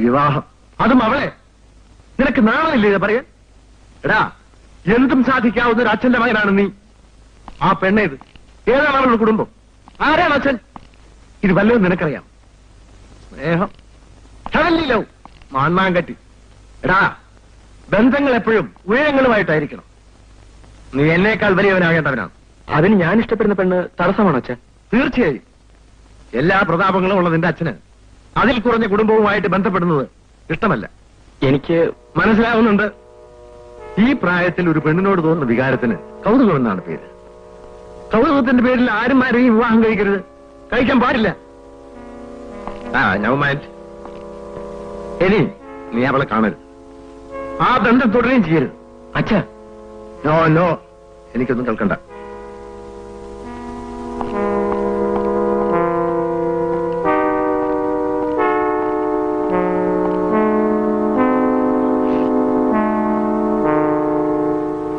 വിവാഹം, അതും അവളെ. നിനക്ക് നാളമില്ലേ ഇത് പറയാൻ? എടാ, എന്തും സാധിക്കാവുന്ന ഒരു അച്ഛന്റെ മകനാണ് നീ. ആ പെണ്ണേത്? ഏതാണ് അവളുടെ കുടുംബം? ആരാണ് അച്ഛൻ? ഇത് വല്ലതും നിനക്കറിയാം? സ്നേഹം, ഹെവൻലി മാൻമാങ്കട്ടി. എടാ, ബന്ധങ്ങൾ എപ്പോഴും ഉയരങ്ങളുമായിട്ടായിരിക്കണം. നീ എന്നേക്കാൾ വലിയവനാകേണ്ടവനാണ്. അതിന് ഞാൻ ഇഷ്ടപ്പെടുന്ന പെണ്ണ് തടസ്സമാണോ അച്ഛൻ? തീർച്ചയായും. എല്ലാ പ്രതാപങ്ങളും ഉള്ള നിന്റെ അച്ഛന് അതിൽ കുറഞ്ഞ കുടുംബവുമായിട്ട് ബന്ധപ്പെടുന്നത് ഇഷ്ടമല്ല. എനിക്ക് മനസ്സിലാവുന്നുണ്ട്. ഈ പ്രായത്തിൽ ഒരു പെണ്ണിനോട് തോന്നുന്ന വികാരത്തിന് കൗതുകം എന്നാണ് പേര്. കൗതുകത്തിന്റെ പേരിൽ ആരും ആരെയും വിവാഹം കഴിക്കരുത്, കഴിക്കാൻ പാടില്ല. Never mind. ഇനി നീ അവളെ കാണരുത്, ആ ബന്ധം തുടരുകയും ചെയ്യരുത്. അച്ഛാ, നോ നോ, എനിക്കൊന്നും കേൾക്കണ്ട.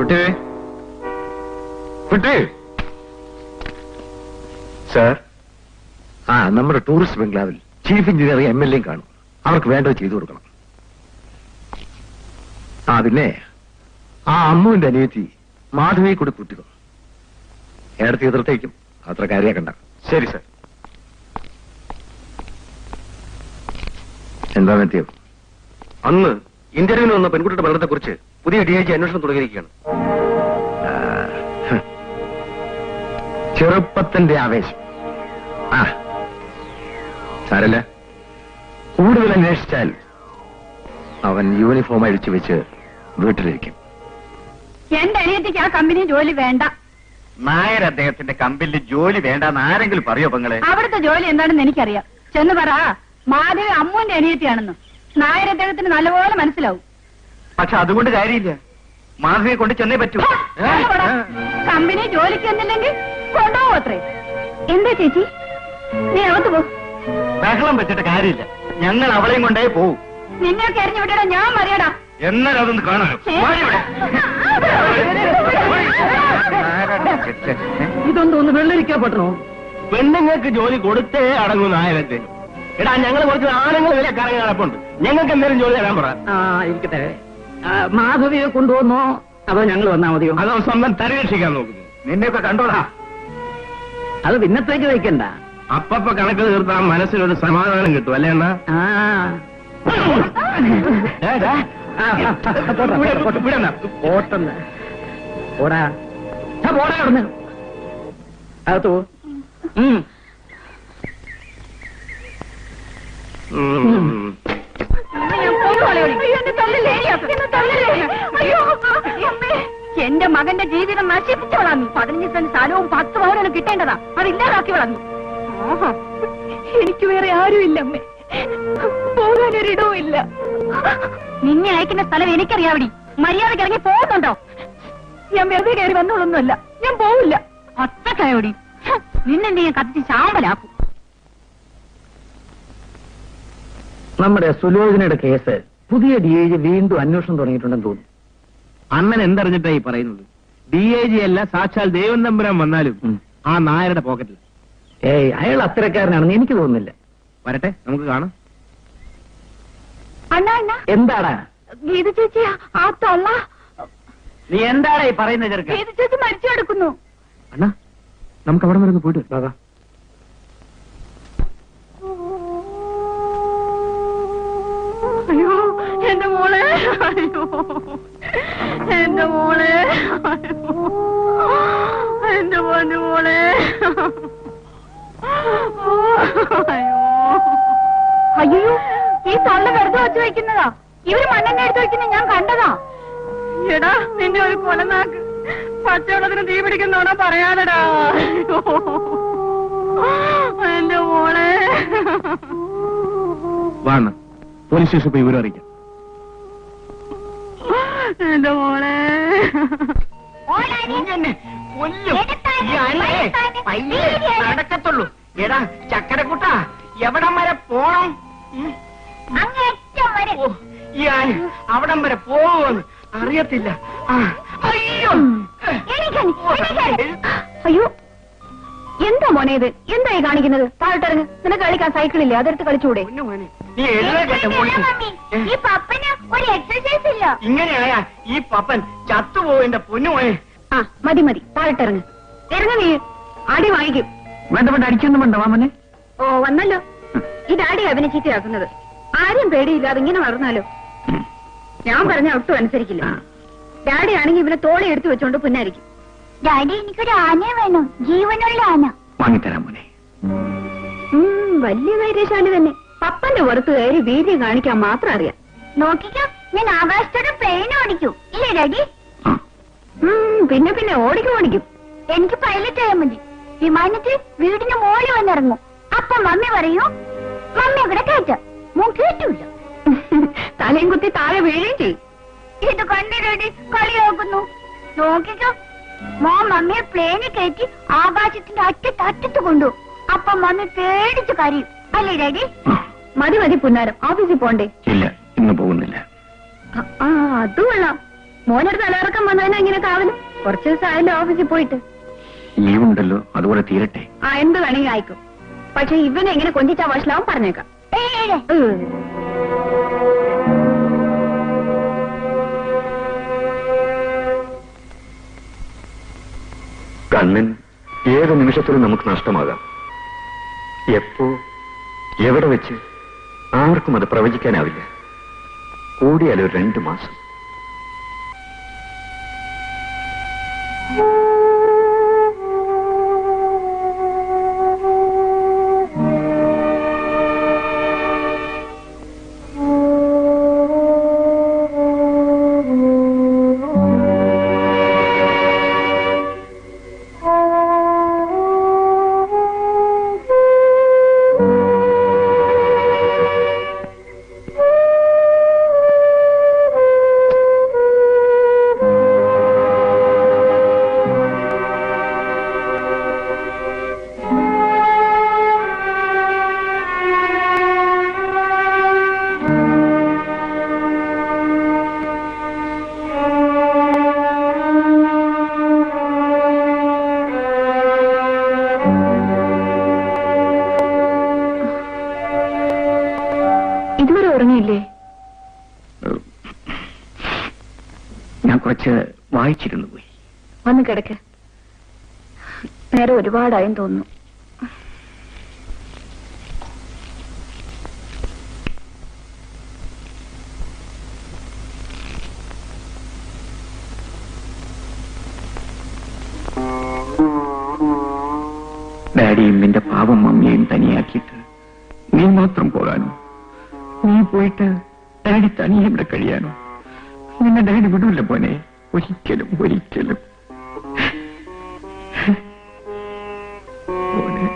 കുട്ടി കുട്ടി സാർ, നമ്മുടെ ടൂറിസ്റ്റ് ബംഗ്ലാവിൽ ചീഫ് എഞ്ചിനീയർ MLA കാണും. അവർക്ക് വേണ്ടത് ചെയ്തു കൊടുക്കണം. പിന്നെ അമ്മുവിന്റെ അനിയത്തി മാധവിയെ കൂടി കൂട്ടിക്കോ. ഏടത്തി എതിർത്തേക്കും, അത്ര കാര്യാക്കണ്ട. ശരി സാർ. എന്താ മെത്തിയോ? അന്ന് ഇന്റർവ്യൂവിന് വന്ന പെൺകുട്ടിയുടെ മരണത്തെ കുറിച്ച് പുതിയ DIG അന്വേഷണം തുടങ്ങിയിരിക്കുകയാണ്. ചെറുപ്പത്തിന്റെ ആവേശം. സാരല്ല, കൂടുതൽ അന്വേഷിച്ചാൽ അവൻ യൂണിഫോം അഴിച്ചു വെച്ച് വീട്ടിലിരിക്കും. എന്റെ അനിയത്തിക്ക് ആ കമ്പനി ജോലി വേണ്ട. നായർ അദ്ദേഹത്തിന്റെ കമ്പനിയിൽ ജോലി വേണ്ടെന്ന് ആരെങ്കിലും പറയോ പെങ്ങളെ? അവിടുത്തെ ജോലി എന്താണെന്ന് എനിക്കറിയാം. ചെന്ന് പറ മാധവി അമ്മുവിന്റെ അനിയത്തിയാണെന്ന്. നായർ അദ്ദേഹത്തിന് നല്ലപോലെ മനസ്സിലാവും. പക്ഷെ അതുകൊണ്ട് കാര്യമില്ല, മാധവിയെ കൊണ്ട് ചെന്നേ പറ്റൂ. കമ്പനി ജോലിക്ക് എന്നില്ലെങ്കിൽ കൊണ്ടുപോകും അത്രേ. എന്താ ചേച്ചി, നീ അകത്ത് പോ. ബഹളം വെച്ചിട്ട് കാര്യമില്ല, ഞങ്ങൾ അവളെയും കൊണ്ടേ പോവും. നിന്നെയൊക്കെ അറിഞ്ഞു വിട്ടടാ, ഞാൻ മറിയടാ. എന്നാലും അതൊന്ന് കാണാനോ? ഇതൊന്നും വെള്ളരിക്കാ പറ്റണോ? പെണ്ണുങ്ങൾക്ക് ജോലി കൊടുത്തേ അടങ്ങും നായരത്തെ. എടാ, ഞങ്ങൾ കുറച്ച് ആണുങ്ങൾ വില കറങ്ങി നടപ്പുണ്ട്, ഞങ്ങൾക്ക് എന്തെങ്കിലും ജോലി തരാൻ പറ. ഇരിക്കട്ടെ. മാധവിയെ കൊണ്ടുവന്നോ അതോ ഞങ്ങൾ വന്നാ മതിയോ? അതോ സ്വന്തം തരരക്ഷിക്കാൻ നോക്കുന്നു? നിന്നെയൊക്കെ കണ്ടോടാ. അത് പിന്നത്തേക്ക് വയ്ക്കണ്ട. അപ്പപ്പ കണക്ക് തീർത്താൽ മനസ്സിനൊരു സമാധാനം കിട്ടും, അല്ലേ അണ്ണാ? പോടാ പോടാ അവിടുന്ന്. അകത്തോ. എന്റെ മകന്റെ ജീവിതം നശിപ്പിച്ചു വളർന്നു. 15 സെന്റ് സ്ഥലവും 10 പവനും കിട്ടേണ്ടതാ, അതില്ലാതാക്കി വളർന്നു. എനിക്ക് വേറെ ആരുമില്ല അമ്മേ, പോകാനൊരിടവും ഇല്ല. നിന്നെ അയക്കുന്ന സ്ഥലം എനിക്കറിയാവടി. മര്യാദയ്ക്ക് ഇറങ്ങി പോകുന്നുണ്ടോ? ഞാൻ വെറുതെ കയറി വന്നോളൊന്നുമല്ല, ഞാൻ പോവില്ല. ഒറ്റക്കായോടി, നിന്നെന്ത് ഞാൻ കത്തിച്ച് ചാമ്പലാക്കും. നമ്മുടെ സുലോചനയുടെ കേസ് പുതിയ DIG വീണ്ടും അന്വേഷണം തുടങ്ങിയിട്ടുണ്ടെന്ന് തോന്നുന്നു. അണ്ണൻ എന്തറിഞ്ഞിട്ടായി പറയുന്നത്? DIG അല്ല, സാക്ഷാൽ ദേവൻ തമ്പുരാൻ വന്നാലും ആ നായരുടെ പോക്കറ്റിൽ. അയാൾ അത്തരക്കാരനാണെന്ന് എനിക്ക് തോന്നുന്നില്ല. വരട്ടെ, നമുക്ക് കാണാം. അണ്ണാ അണ്ണാ, എന്താടാ ഗീത ചേച്ചി ആ തള്ള. നീ എന്താടാ ഈ പറയുന്ന ചെറുക്ക? ഗീത ചേച്ചി മരിച്ചു കിടക്കുന്നു. അണ്ണാ, നമുക്ക് അവിടെ വരെ ഒന്ന് പോയിട്ട് വരാം. അയ്യോ എന്റെ മോളെ, അയ്യോ എന്റെ മോളെ, എന്റെ പൊന്നു മോളെ. അയ്യോ, ഈ തള്ള വെറുതെ വച്ചു വയ്ക്കുന്നതാ. ഇവര് മണ്ണെണ്ണ എടുത്ത് വയ്ക്കുന്ന ഞാൻ കണ്ടതാ. എടാ, നിന്റെ ഒരു കൊലനാക്ക് പച്ചവെള്ളത്തിന് തീ പിടിക്കുന്നോണോ പറയാതെടാ. എന്റെ മോളെ. വാണ് പോലീസ് സ്റ്റേഷൻ പോയി വിവരം അറിയിക്കാം. എന്റെ മോളെ. നടക്കത്തുള്ളൂ. എടാ ചക്കരക്കുട്ട, എവിടം വരെ പോണം? ഞാൻ അവിടം വരെ പോവെന്ന് അറിയത്തില്ല. അയ്യോ അയ്യോ, എന്താ മോനെ ഇത്? എന്തായി കാണിക്കുന്നത്? താഴോട്ടിറങ്ങ്. നിനക്ക് കളിക്കാൻ സൈക്കിളില്ലേ, അതെടുത്ത് കളിച്ചൂടെ? നീ എഴുന്നേക്കട്ടെ. ഈ പപ്പന് ഒരു എക്സസൈസ് ഇല്ല. ഇങ്ങനെയായ ഈ പപ്പൻ ചത്തുപോയെന്റെ പൊന്നുമോനെ. മതി മതി, താഴോട്ടിറങ്ങ്. ഇറങ്ങ, നീ അടി വാങ്ങിക്കും. വേണ്ട വേണ്ട, അടിക്കൊന്നും വേണ്ട മാമനെ. ഓ വന്നല്ലോ. ഈ ഡാഡി അവനെ ചീത്തയാക്കുന്നത്. ആരും പേടിയില്ലാതെ ഇങ്ങനെ വളർന്നാലോ? ഞാൻ പറഞ്ഞ ഒട്ടും അനുസരിക്കില്ല. ഡാഡി ആണെങ്കിൽ ഇവനെ തോളി എടുത്തു വെച്ചോണ്ട് പുന്നായിരിക്കും. ഡാഡി, എനിക്കൊരു ആനയെ വേണം, ജീവനുള്ള ആന. വാങ്ങിത്തരാം മോനെ. വലിയ ധൈര്യശാലി തന്നെ. പപ്പന്റെ പുറത്ത് കയറി വീര്യം കാണിക്കാൻ മാത്രം അറിയാം. നോക്കിക്കോ, ഞാൻ ആകാശത്തോടെ പ്ലെയിൻ ഓടിക്കും, ഇല്ലേ ഡാഡി? പിന്നെ പിന്നെ ഓടിക്കും. എനിക്ക് പൈലറ്റ് ആയാൽ മതി. വിമാനത്തിൽ വീടിന് മോളിൽ വന്നിറങ്ങും. അപ്പൊ മമ്മി പറയൂ, മമ്മി ഇവിടെ കയറ്റാം. മോൻ കേട്ടില്ല. തലയും കുത്തി താഴെ വീഴുകയും ചെയ്യും. ഇത് കണ്ടു ഡാഡി കളിയാക്കുന്നു. നോക്കിക്കോ, മോൻ മമ്മിയെ പ്ലെയിനിൽ കയറ്റി ആകാശത്തിന്റെ അറ്റത്ത് കൊണ്ടു. അപ്പൊ മമ്മി പേടിച്ച് കരയും, അല്ലേ ഡാഡി? മതി മതി പുന്നാരം, ഓഫീസിൽ പോണ്ടേ? ഇല്ല, ഇന്ന് പോകുന്നില്ല. അത് കൊള്ളാം. മോനൊരു തലയിറക്കം വന്നതിനാ ഇങ്ങനെ കാവല്. കുറച്ച് ദിവസം ആയല്ലോ ഓഫീസിൽ പോയിട്ട്. ലീവ് ഉണ്ടല്ലോ, അതുപോലെ തീരട്ടെ. ആ, എന്ത് വേണമെങ്കിൽ ആയിക്കും. പക്ഷെ ഇവനെ എങ്ങനെ കൊഞ്ചിച്ചാ വഷളാവും പറഞ്ഞേക്കാം. കണ്ണൻ ഏത് നിമിഷത്തിലും നമുക്ക് നഷ്ടമാകാം. എപ്പോ എവിടെ വെച്ച് ആർക്കും അത് പ്രവചിക്കാനാവില്ല. കൂടിയാൽ ഒരു 2 മാസം. ഇതുവരെ ഉറങ്ങിയില്ലേ? ഞാൻ കുറച്ച് വായിച്ചിരുന്നു പോയി. വന്ന് കിടക്ക്. നേരെ ഒരുപാടായും തോന്നുന്നു. ഡാഡിയും നിന്റെ പാവം മമ്മിയെയും തനിയാക്കിയിട്ട് നീ മാത്രം പോകാനോ? നീ പോയിട്ട് ഡാഡി തനിയെ ഇവിടെ കഴിയാനോ? നിന്നെ ഡാഡി വിടൂല്ല പോനെ, ഒരിക്കലും ഒരിക്കലും. പോനെ.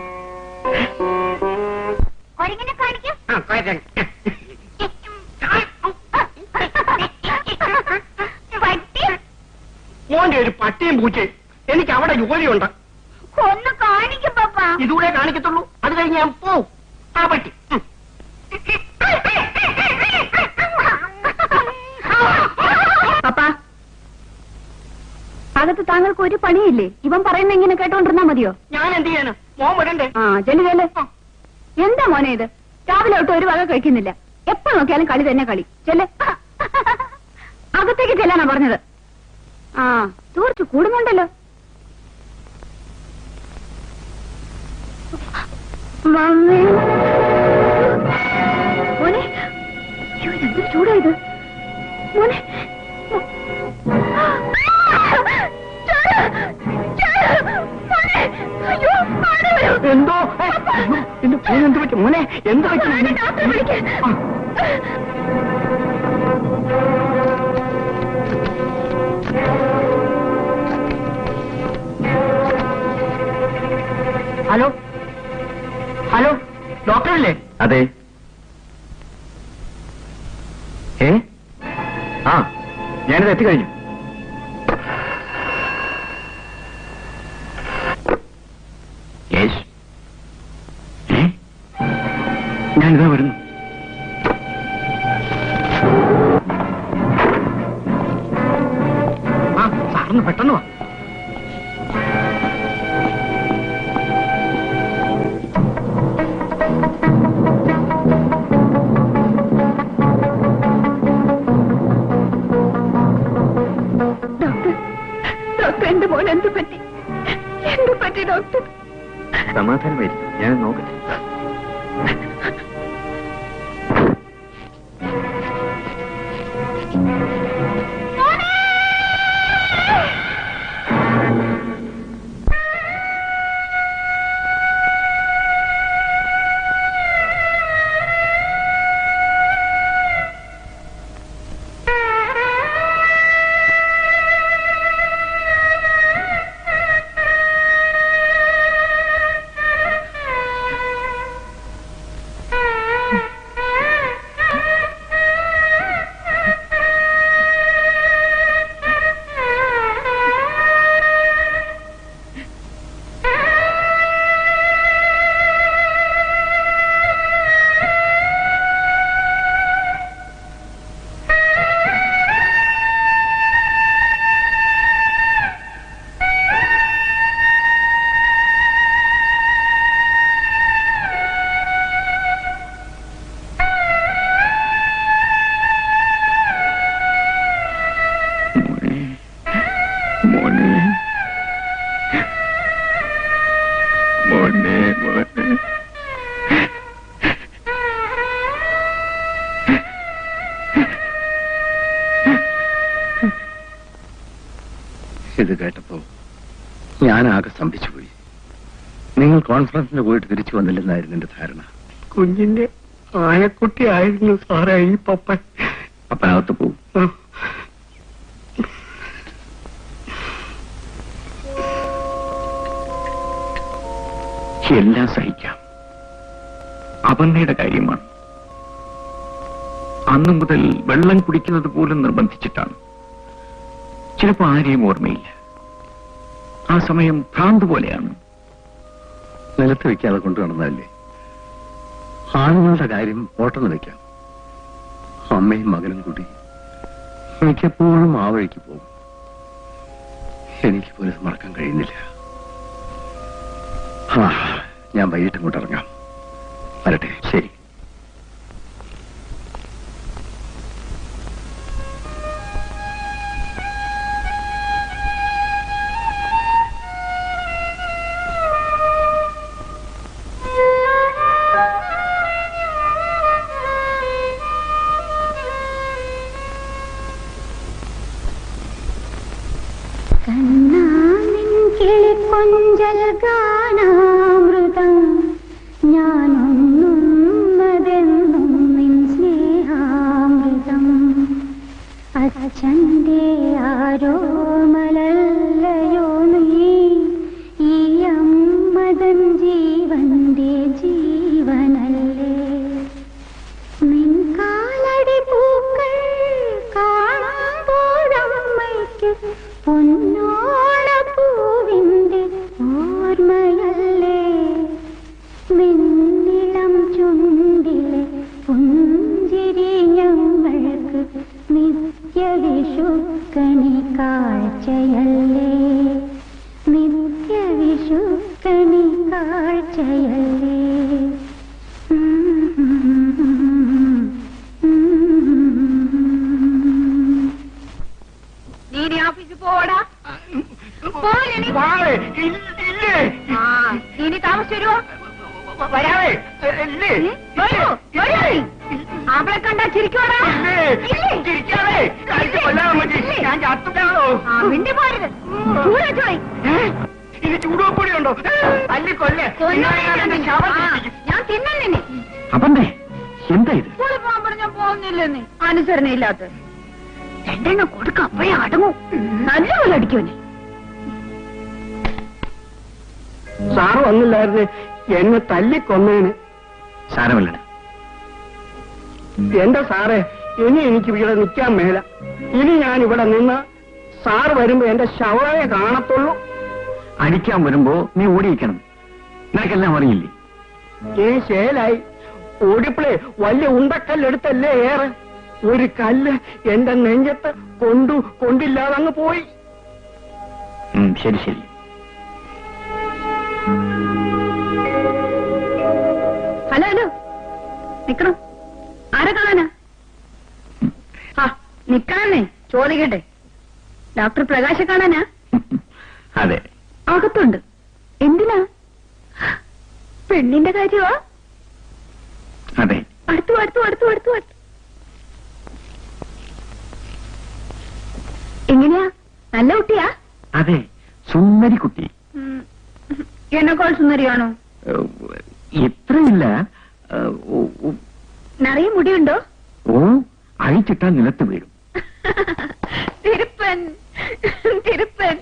മോന്റെ ഒരു പട്ടിയും പൂച്ചയും. എനിക്ക് അവിടെ ജോലിയുണ്ട്. ഒന്ന് കാണിക്കും പപ്പ. ഇതുകൂടെ കാണിക്കത്തുള്ളൂ. അത് കഴിഞ്ഞ് ഞാൻ പോവും. ആ പട്ടി. പപ്പാ, അകത്ത് താങ്കൾക്ക് ഒരു പണിയില്ലേ? ഇവൻ പറയുന്ന ഇങ്ങനെ കേട്ടോണ്ടിരുന്നാ മതിയോ? ഞാൻ എന്ത് ചെയ്യാന്? മോൻ വരണ്ടേ? ആ, ചെല്ലുകല്ലേ. എന്താ മോനെ ഇത്? രാവിലെ തൊട്ട് ഒരു വക കഴിക്കുന്നില്ല. എപ്പോ നോക്കിയാലും കളി തന്നെ കളി. ചെല്ല്. അകത്തേക്ക് ചെല്ലാനാ പറഞ്ഞത്. ആ, തീർച്ച കൂടുന്നുണ്ടല്ലോ. മമ്മി, മോനെ, അയ്യോ, എന്തൊരു ചൂടായത് മോനെ. എന്തോ എന്റെ ഫോൺ എന്ത് പറ്റും മോനെ? എന്ത് പറ്റും? ഡോക്ടറെ വിളിക്കാൻ. ഹലോ ഹലോ, ഡോക്ടറല്ലേ? അതെ. ആ, ഞാനിത് എത്തിക്കഴിഞ്ഞു. ഞാനിതാ വരുന്നു. ആ, സാറിന് പെട്ടെന്ന് വാ. ഡോക്ടർ, എന്റെ മോൻ എന്ത് പറ്റി? എന്ത് പറ്റി ഡോക്ടർ? സമാധാനമായിരിക്കും, ഞാൻ നോക്കട്ടെ. ഇത് കേട്ടപ്പോ ഞാനാകെ സ്തംഭിച്ചുപോയി. നിങ്ങൾ കോൺഫറൻസിന് പോയിട്ട് തിരിച്ചു വന്നില്ലെന്നായിരുന്നു എന്റെ ധാരണ. കുഞ്ഞിന്റെ ആയക്കുട്ടി ആയിരുന്നു സാറേ ഈ പപ്പൻ. അപ്പനകത്ത് പോവും. എല്ലാം സഹിക്കാം. അപർണയുടെ കാര്യമാണ്. അന്നു മുതൽ വെള്ളം കുടിക്കുന്നത് പോലും നിർബന്ധിച്ചിട്ടാണ്. ചിലപ്പോ ആരെയും ഓർമ്മയില്ല. ആ സമയം ഭ്രാന്ത് പോലെയാണ്. നിലത്ത് വെക്കാതെ കൊണ്ടു നടന്നതല്ലേ. ആണുങ്ങളുടെ കാര്യം ഓട്ടെന്ന് വെക്കാം. അമ്മയും മകനും കൂടി മിക്കപ്പോഴും ആ വഴിക്ക് പോകും. എനിക്ക് പോലും മറക്കാൻ കഴിയുന്നില്ല. ഞാൻ വൈകിട്ട് ഇങ്ങോട്ട് ഇറങ്ങാം. വരട്ടെ. ശരി. കൊഞ്ചൽ ഗാനാമൃതം ഞാനൊന്നുന്നതെന്നും നിൻ സ്നേഹാമൃതം അച്ഛന്റെ ആരോമലല്ലയോ നീ ഈ അമ്മതൻ ജീവന്റെ ജീവനല്ലേ നിൻ കാലടി പൂക്കൾ കാണുമ്പോഴമ്മയ്ക്ക് പൊന്നോളപ്പൂവിന്റെ ഓർമ്മയല്ലേ നിന്നിളം ചുണ്ടിലെ പുഞ്ചിരി ഞങ്ങൾക്ക് നിത്യവിഷുക്കണി കാഴ്ചയല്ലേ നിത്യവിഷുക്കണി കാഴ്ചയല്ലേ നീ ഓഫീസിൽ പോടാ. ഇനി താമസിച്ചു വരുമോ? അവളെ കണ്ടാ ചിരിക്കോടാ. മിണ്ടി പോരുത്. ചൂടുവപ്പൊടിയുണ്ടോ? ഞാൻ തിന്നെ. അപ്പന്തേ എന്താ ഇത്? സ്കൂളിൽ പോകാൻ പറഞ്ഞാൽ പോകുന്നില്ലെന്ന് അനുസരണയില്ലാത്ത രണ്ടെണ്ണം കൊടുക്ക. അപ്പോഴേ അടങ്ങും. നല്ലപോലെ അടിക്കുവനെ. സാറ് വന്നില്ലായിരുന്നു എന്നെ തല്ലിക്കൊന്നേന്. സാരമല്ല. എന്റെ സാറേ, ഇനി എനിക്ക് ഇവിടെ നിൽക്കാൻ മേല. ഇനി ഞാൻ ഇവിടെ നിന്ന് സാറ് വരുമ്പോ എന്റെ ശവയെ കാണത്തുള്ളൂ. അടിക്കാൻ വരുമ്പോ നീ ഓടിയിരിക്കണം. നിനക്കെല്ലാം അറിയില്ലേ? ഈ ശേലായി ഓടിപ്പിളേ വലിയ ഉണ്ടക്കല്ലെടുത്തല്ലേ ഏറെ. ഒരു കല്ല് എന്റെ നെഞ്ചത്ത് കൊണ്ടില്ലാതെ അങ്ങ് പോയി. ശരി ശരി. ഹലോ ഹലോ, നിക്കണം. ആരെ കാണാനാ? നിക്കാന്നേ ചോദിക്കട്ടെ. ഡോക്ടർ പ്രകാശ് കാണാനാ? അതെ. അകത്തുണ്ട്. എന്തിനാ? പെണ്ണിന്റെ കാര്യമാ? അതെ. അടുത്തു അടുത്തു അടുത്തു അടുത്തു അടുത്തു. എങ്ങനെയാ? നല്ല കുട്ടിയാ? അതെ, സുന്ദരി കുട്ടി. എന്നെക്കാൾ സുന്ദരിയാണോ? എത്രയില്ല. നിറയെ മുടിയുണ്ടോ? ഓ, അഴിച്ചിട്ടാൽ നിലത്ത് വീഴും. തിരുപ്പൻ തിരുപ്പൻ.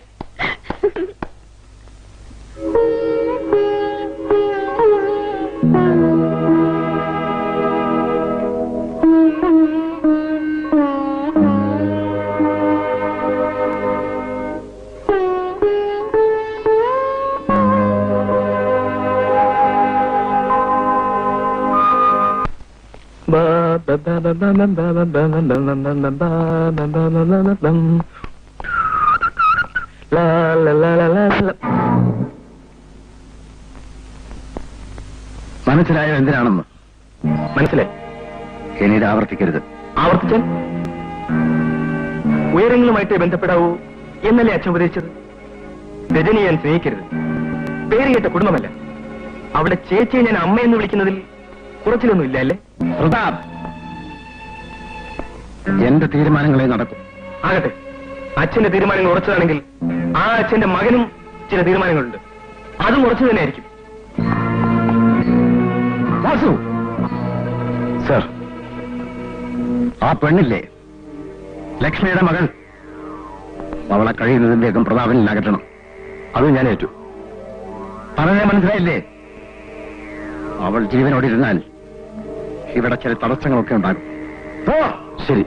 മനസ്സിലായോ എന്തിനാണെന്ന്? മനസ്സിലായി. ഇനി ഇത് ആവർത്തിക്കരുത്. ആവർത്തിച്ചാൽ ഉയരങ്ങളുമായിട്ട് ബന്ധപ്പെടാവൂ എന്നല്ലേ അച്ഛൻ ഉപദേശിച്ചത്? രജനിയെ ഞാൻ സ്നേഹിക്കരുത്. പേര് കേട്ട കുടുംബമല്ല. അവിടെ ചേച്ചിയെ ഞാൻ അമ്മയെന്ന് വിളിക്കുന്നതിൽ കുറച്ചിലൊന്നും ഇല്ല അല്ലേ? പ്രതാപ്, എന്റെ തീരുമാനങ്ങളെ നടക്കും. ആകട്ടെ, അച്ഛന്റെ തീരുമാനങ്ങൾ ഉറച്ചതാണെങ്കിൽ ആ അച്ഛന്റെ മകനും ചില തീരുമാനങ്ങളുണ്ട്. അതും ഉറച്ചു തന്നെ ആയിരിക്കും. വാസു സർ, ആ പെണ്ണില്ലേ ലക്ഷ്മിയുടെ മകൾ, അവളെ കഴിയുന്നതിന്റെയൊക്കെ പ്രതാപനിൽ അകറ്റണം. അത് ഞാൻ ഏറ്റു. പറഞ്ഞ മനസ്സിലായില്ലേ? അവൾ ജീവനോടിരുന്നാൽ ഇവിടെ ചില തടസ്സങ്ങളൊക്കെ ഉണ്ടാകും. ശരി.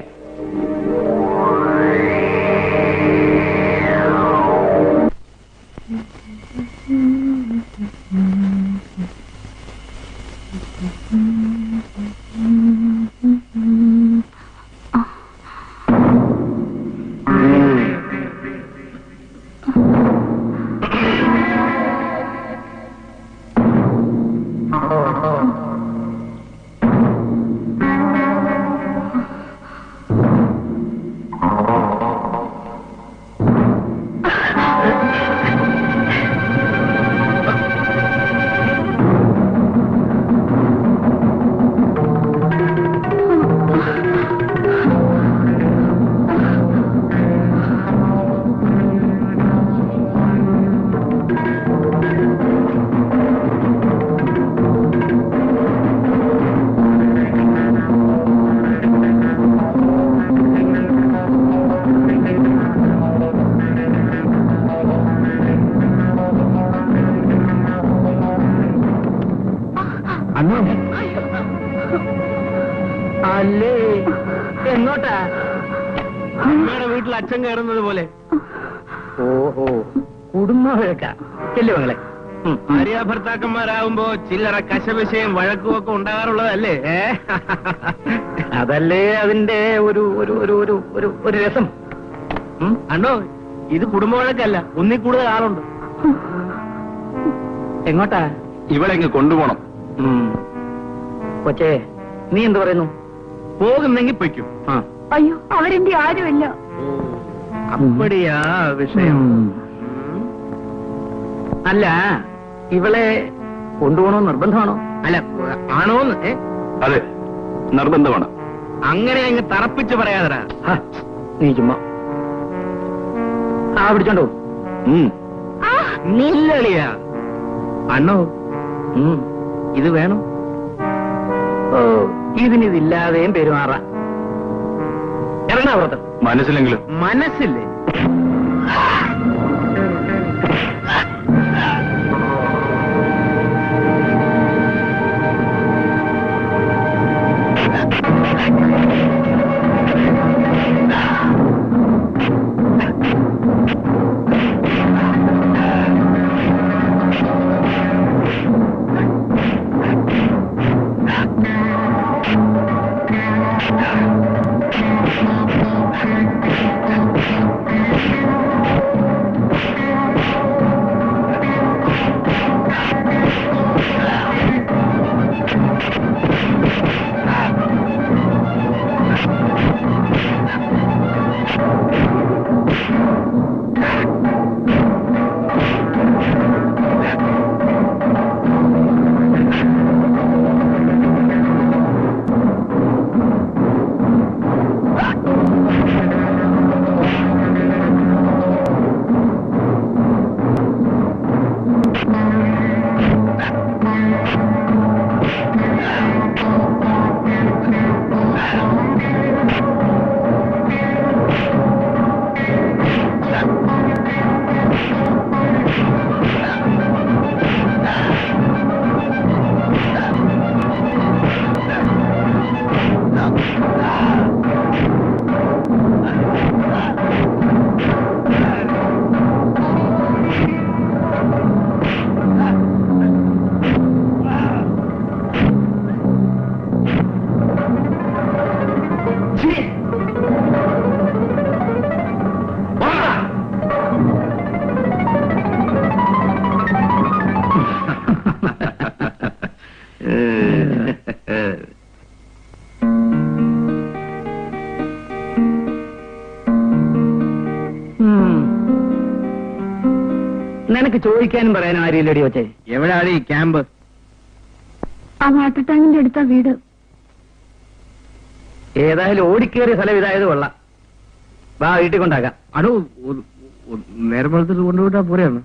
അല്ലേ എങ്ങോട്ടാ? അമ്മയുടെ വീട്ടിൽ അച്ഛൻ കയറുന്നത് പോലെ. ഓഹോ, കുടുംബ വഴക്ക ചെല്ലു മകളെ. ഭാര്യ ഭർത്താക്കന്മാരാകുമ്പോ ചില്ലറ കശവിശയും വഴക്കും ഒക്കെ ഉണ്ടാകാറുള്ളതല്ലേ? അതല്ലേ അതിന്റെ ഒരു ഒരു ഒരു ഒരു ഒരു ഒരു രസം. അണ്ണോ, ഇത് കുടുംബ വഴക്കല്ല, ഒന്നിൽ കൂടുതൽ ആളുണ്ട്. എങ്ങോട്ടാ? ഇവളെ ഇങ്ങ് കൊണ്ടുപോണം. കൊച്ചേ, നീ എന്ത് പറയുന്നു? പോകുന്നെങ്കിൽ പൊയ്ക്കും. അയ്യോ, അവരെന്റെ ആരുമില്ല. അപ്പടിയാ വിഷയം. അല്ല, ഇവളെ കൊണ്ടുപോകണോ നിർബന്ധമാണോ? അല്ല, ആണോന്ന്? അതെ, നിർബന്ധമാണ്. അങ്ങനെ അങ്ങ് തറപ്പിച്ച് പറയാതരാ. നീ ചുമ്മാ പിടിച്ചോണ്ടോ? നില്ലളിയാ അണ്ണോ, ഇത് വേണം. ഓ, ഇതിനിതില്ലാതെയും പെരുമാറാം. ഇറങ്ങാ പുറത്ത്. മനസ്സിലെങ്കിലും. മനസ്സില്ലേ? നിനക്ക് ചോദിക്കാനും പറയാനും ആരില്ലടി വച്ചേ? എവിടെയാണ് ഈ ക്യാമ്പ്? ആ വാട്ടർ ടാങ്കിന്റെ അടുത്ത വീട്. ഏതായാലും ഓടിക്കേറിയ സ്ഥലം ഇതായത് കൊള്ളാം. വാ, വീട്ടിൽ കൊണ്ടാക്കാം. അണു നേരം വെളുത്തിട്ട് കൊണ്ടുവിട്ടാ പോരെയാണ്.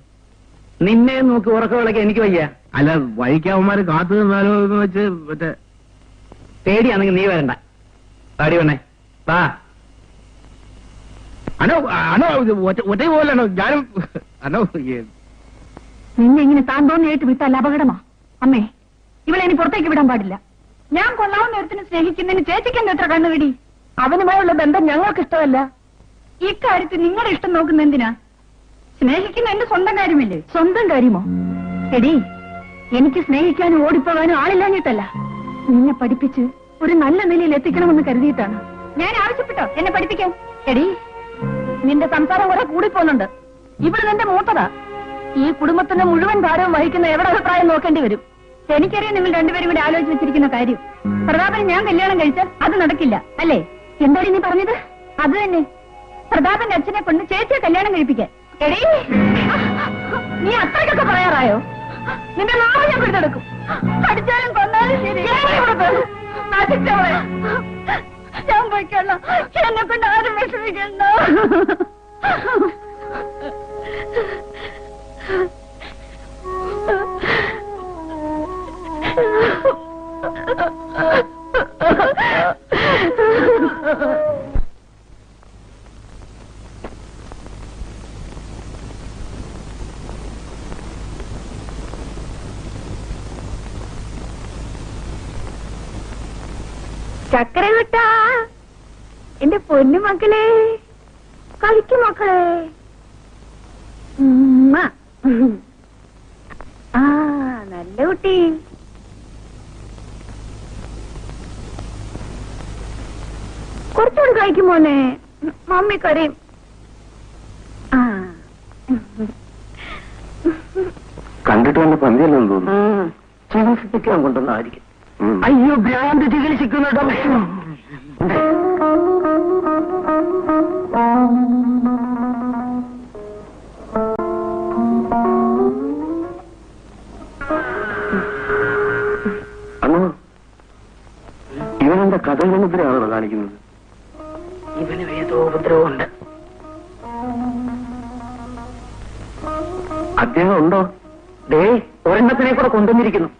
നിന്നെ നോക്കി ഉറക്കവിളക്ക് എനിക്ക് വയ്യ. അല്ല വഴിക്കവന്മാര് കാത്തു നിന്നാലോ എന്ന് വെച്ച് മറ്റേ പേടിയാണെങ്കിൽ നീ വരണ്ട. പാടി വണ്ണേ വാ. അനോ അനോ ഒറ്റ പോലെയാണോ ഞാനും അനോ. നിന്നെ ഇങ്ങനെ താൻ തോന്നിയായിട്ട് വിട്ടാൽ അപകടമാ. അമ്മേ, ഇവളെ ഇനി പുറത്തേക്ക് വിടാൻ പാടില്ല. ഞാൻ കൊള്ളാവുന്ന ഒരുത്തിനെ സ്നേഹിക്കുന്നതിന് ചേച്ചിക്കെന്താ എത്ര കണ്ണുപിടി? അവനുമായുള്ള ബന്ധം ഞങ്ങൾക്ക് ഇഷ്ടമല്ല. ഇക്കാര്യത്തിൽ നിങ്ങളുടെ ഇഷ്ടം നോക്കുന്ന എന്തിനാ? സ്നേഹിക്കുന്ന എന്റെ സ്വന്തം കാര്യമില്ലേ? സ്വന്തം കാര്യമോ? എടി, എനിക്ക് സ്നേഹിക്കാനും ഓടിപ്പോകാനും ആളില്ലാഞ്ഞിട്ടല്ല, നിന്നെ പഠിപ്പിച്ച് ഒരു നല്ല നിലയിൽ എത്തിക്കണമെന്ന് കരുതിയിട്ടാണ്. ഞാൻ ആവശ്യപ്പെട്ടോ എന്നെ പഠിപ്പിക്കാൻ? എടി, നിന്റെ സംസാരം കുറെ കൂടിപ്പോന്നുണ്ട്. ഇവിടെ നിന്റെ മൂത്തതാ. ഈ കുടുംബത്തിന്റെ മുഴുവൻ ഭാരവും വഹിക്കുന്ന എവിടെ അഭിപ്രായം നോക്കേണ്ടി വരും. എനിക്കറിയാം നിങ്ങൾ രണ്ടുപേരും കൂടി ആലോചിച്ച് വെച്ചിരിക്കുന്ന കാര്യം. പ്രതാപൻ ഞാൻ കല്യാണം കഴിച്ചാൽ അത് നടക്കില്ല, അല്ലേ? എന്താണ് നീ പറഞ്ഞത്? അത് തന്നെ, പ്രതാപന്റെ അച്ഛനെ കൊണ്ട് ചേച്ചിയെ കല്യാണം കഴിപ്പിക്കാൻ. എടീ, നീ അത്രയ്ക്കൊക്കെ പറയാറായോ? നിന്റെ നാളെ ഞാൻ പിടിച്ചെടുക്കും. പഠിച്ചാലും കൊന്നാലും ശരി. നശിച്ചവളെ ഞാൻ പോയിക്കൊള്ളാം. എന്നെ കൊണ്ട് ആരും വിഷമിക്കണ്ട. ചക്കര വിട്ടാ എന്റെ പൊന്നു മക്കളെ, കളിക്കും മക്കളെ. ആ നല്ല കുട്ടി. കുറച്ചുകൂടി കഴിക്കും മോനെ, മമ്മി കരയും. ആ കണ്ടിട്ട് വന്ന പന്തിയല്ലെന്ന് തോന്നുന്നു. ചികിത്സിക്കാൻ കൊണ്ടുവന്നായിരിക്കും. അയ്യോ, ഭ്രാന്ത് ചികിത്സിക്കുന്ന ഡോക്ടർ. അന്നോ ഇവനെന്താ കഥകളുപദ്രവമാണോ കാണിക്കുന്നത്? ഇവന് ഏതോ ഉപദ്രവമുണ്ട്. അദ്ദേഹം ഉണ്ടോ? ദേ, ഒരെണ്ണത്തിനെ കൂടെ കൊണ്ടുവന്നിരിക്കുന്നു.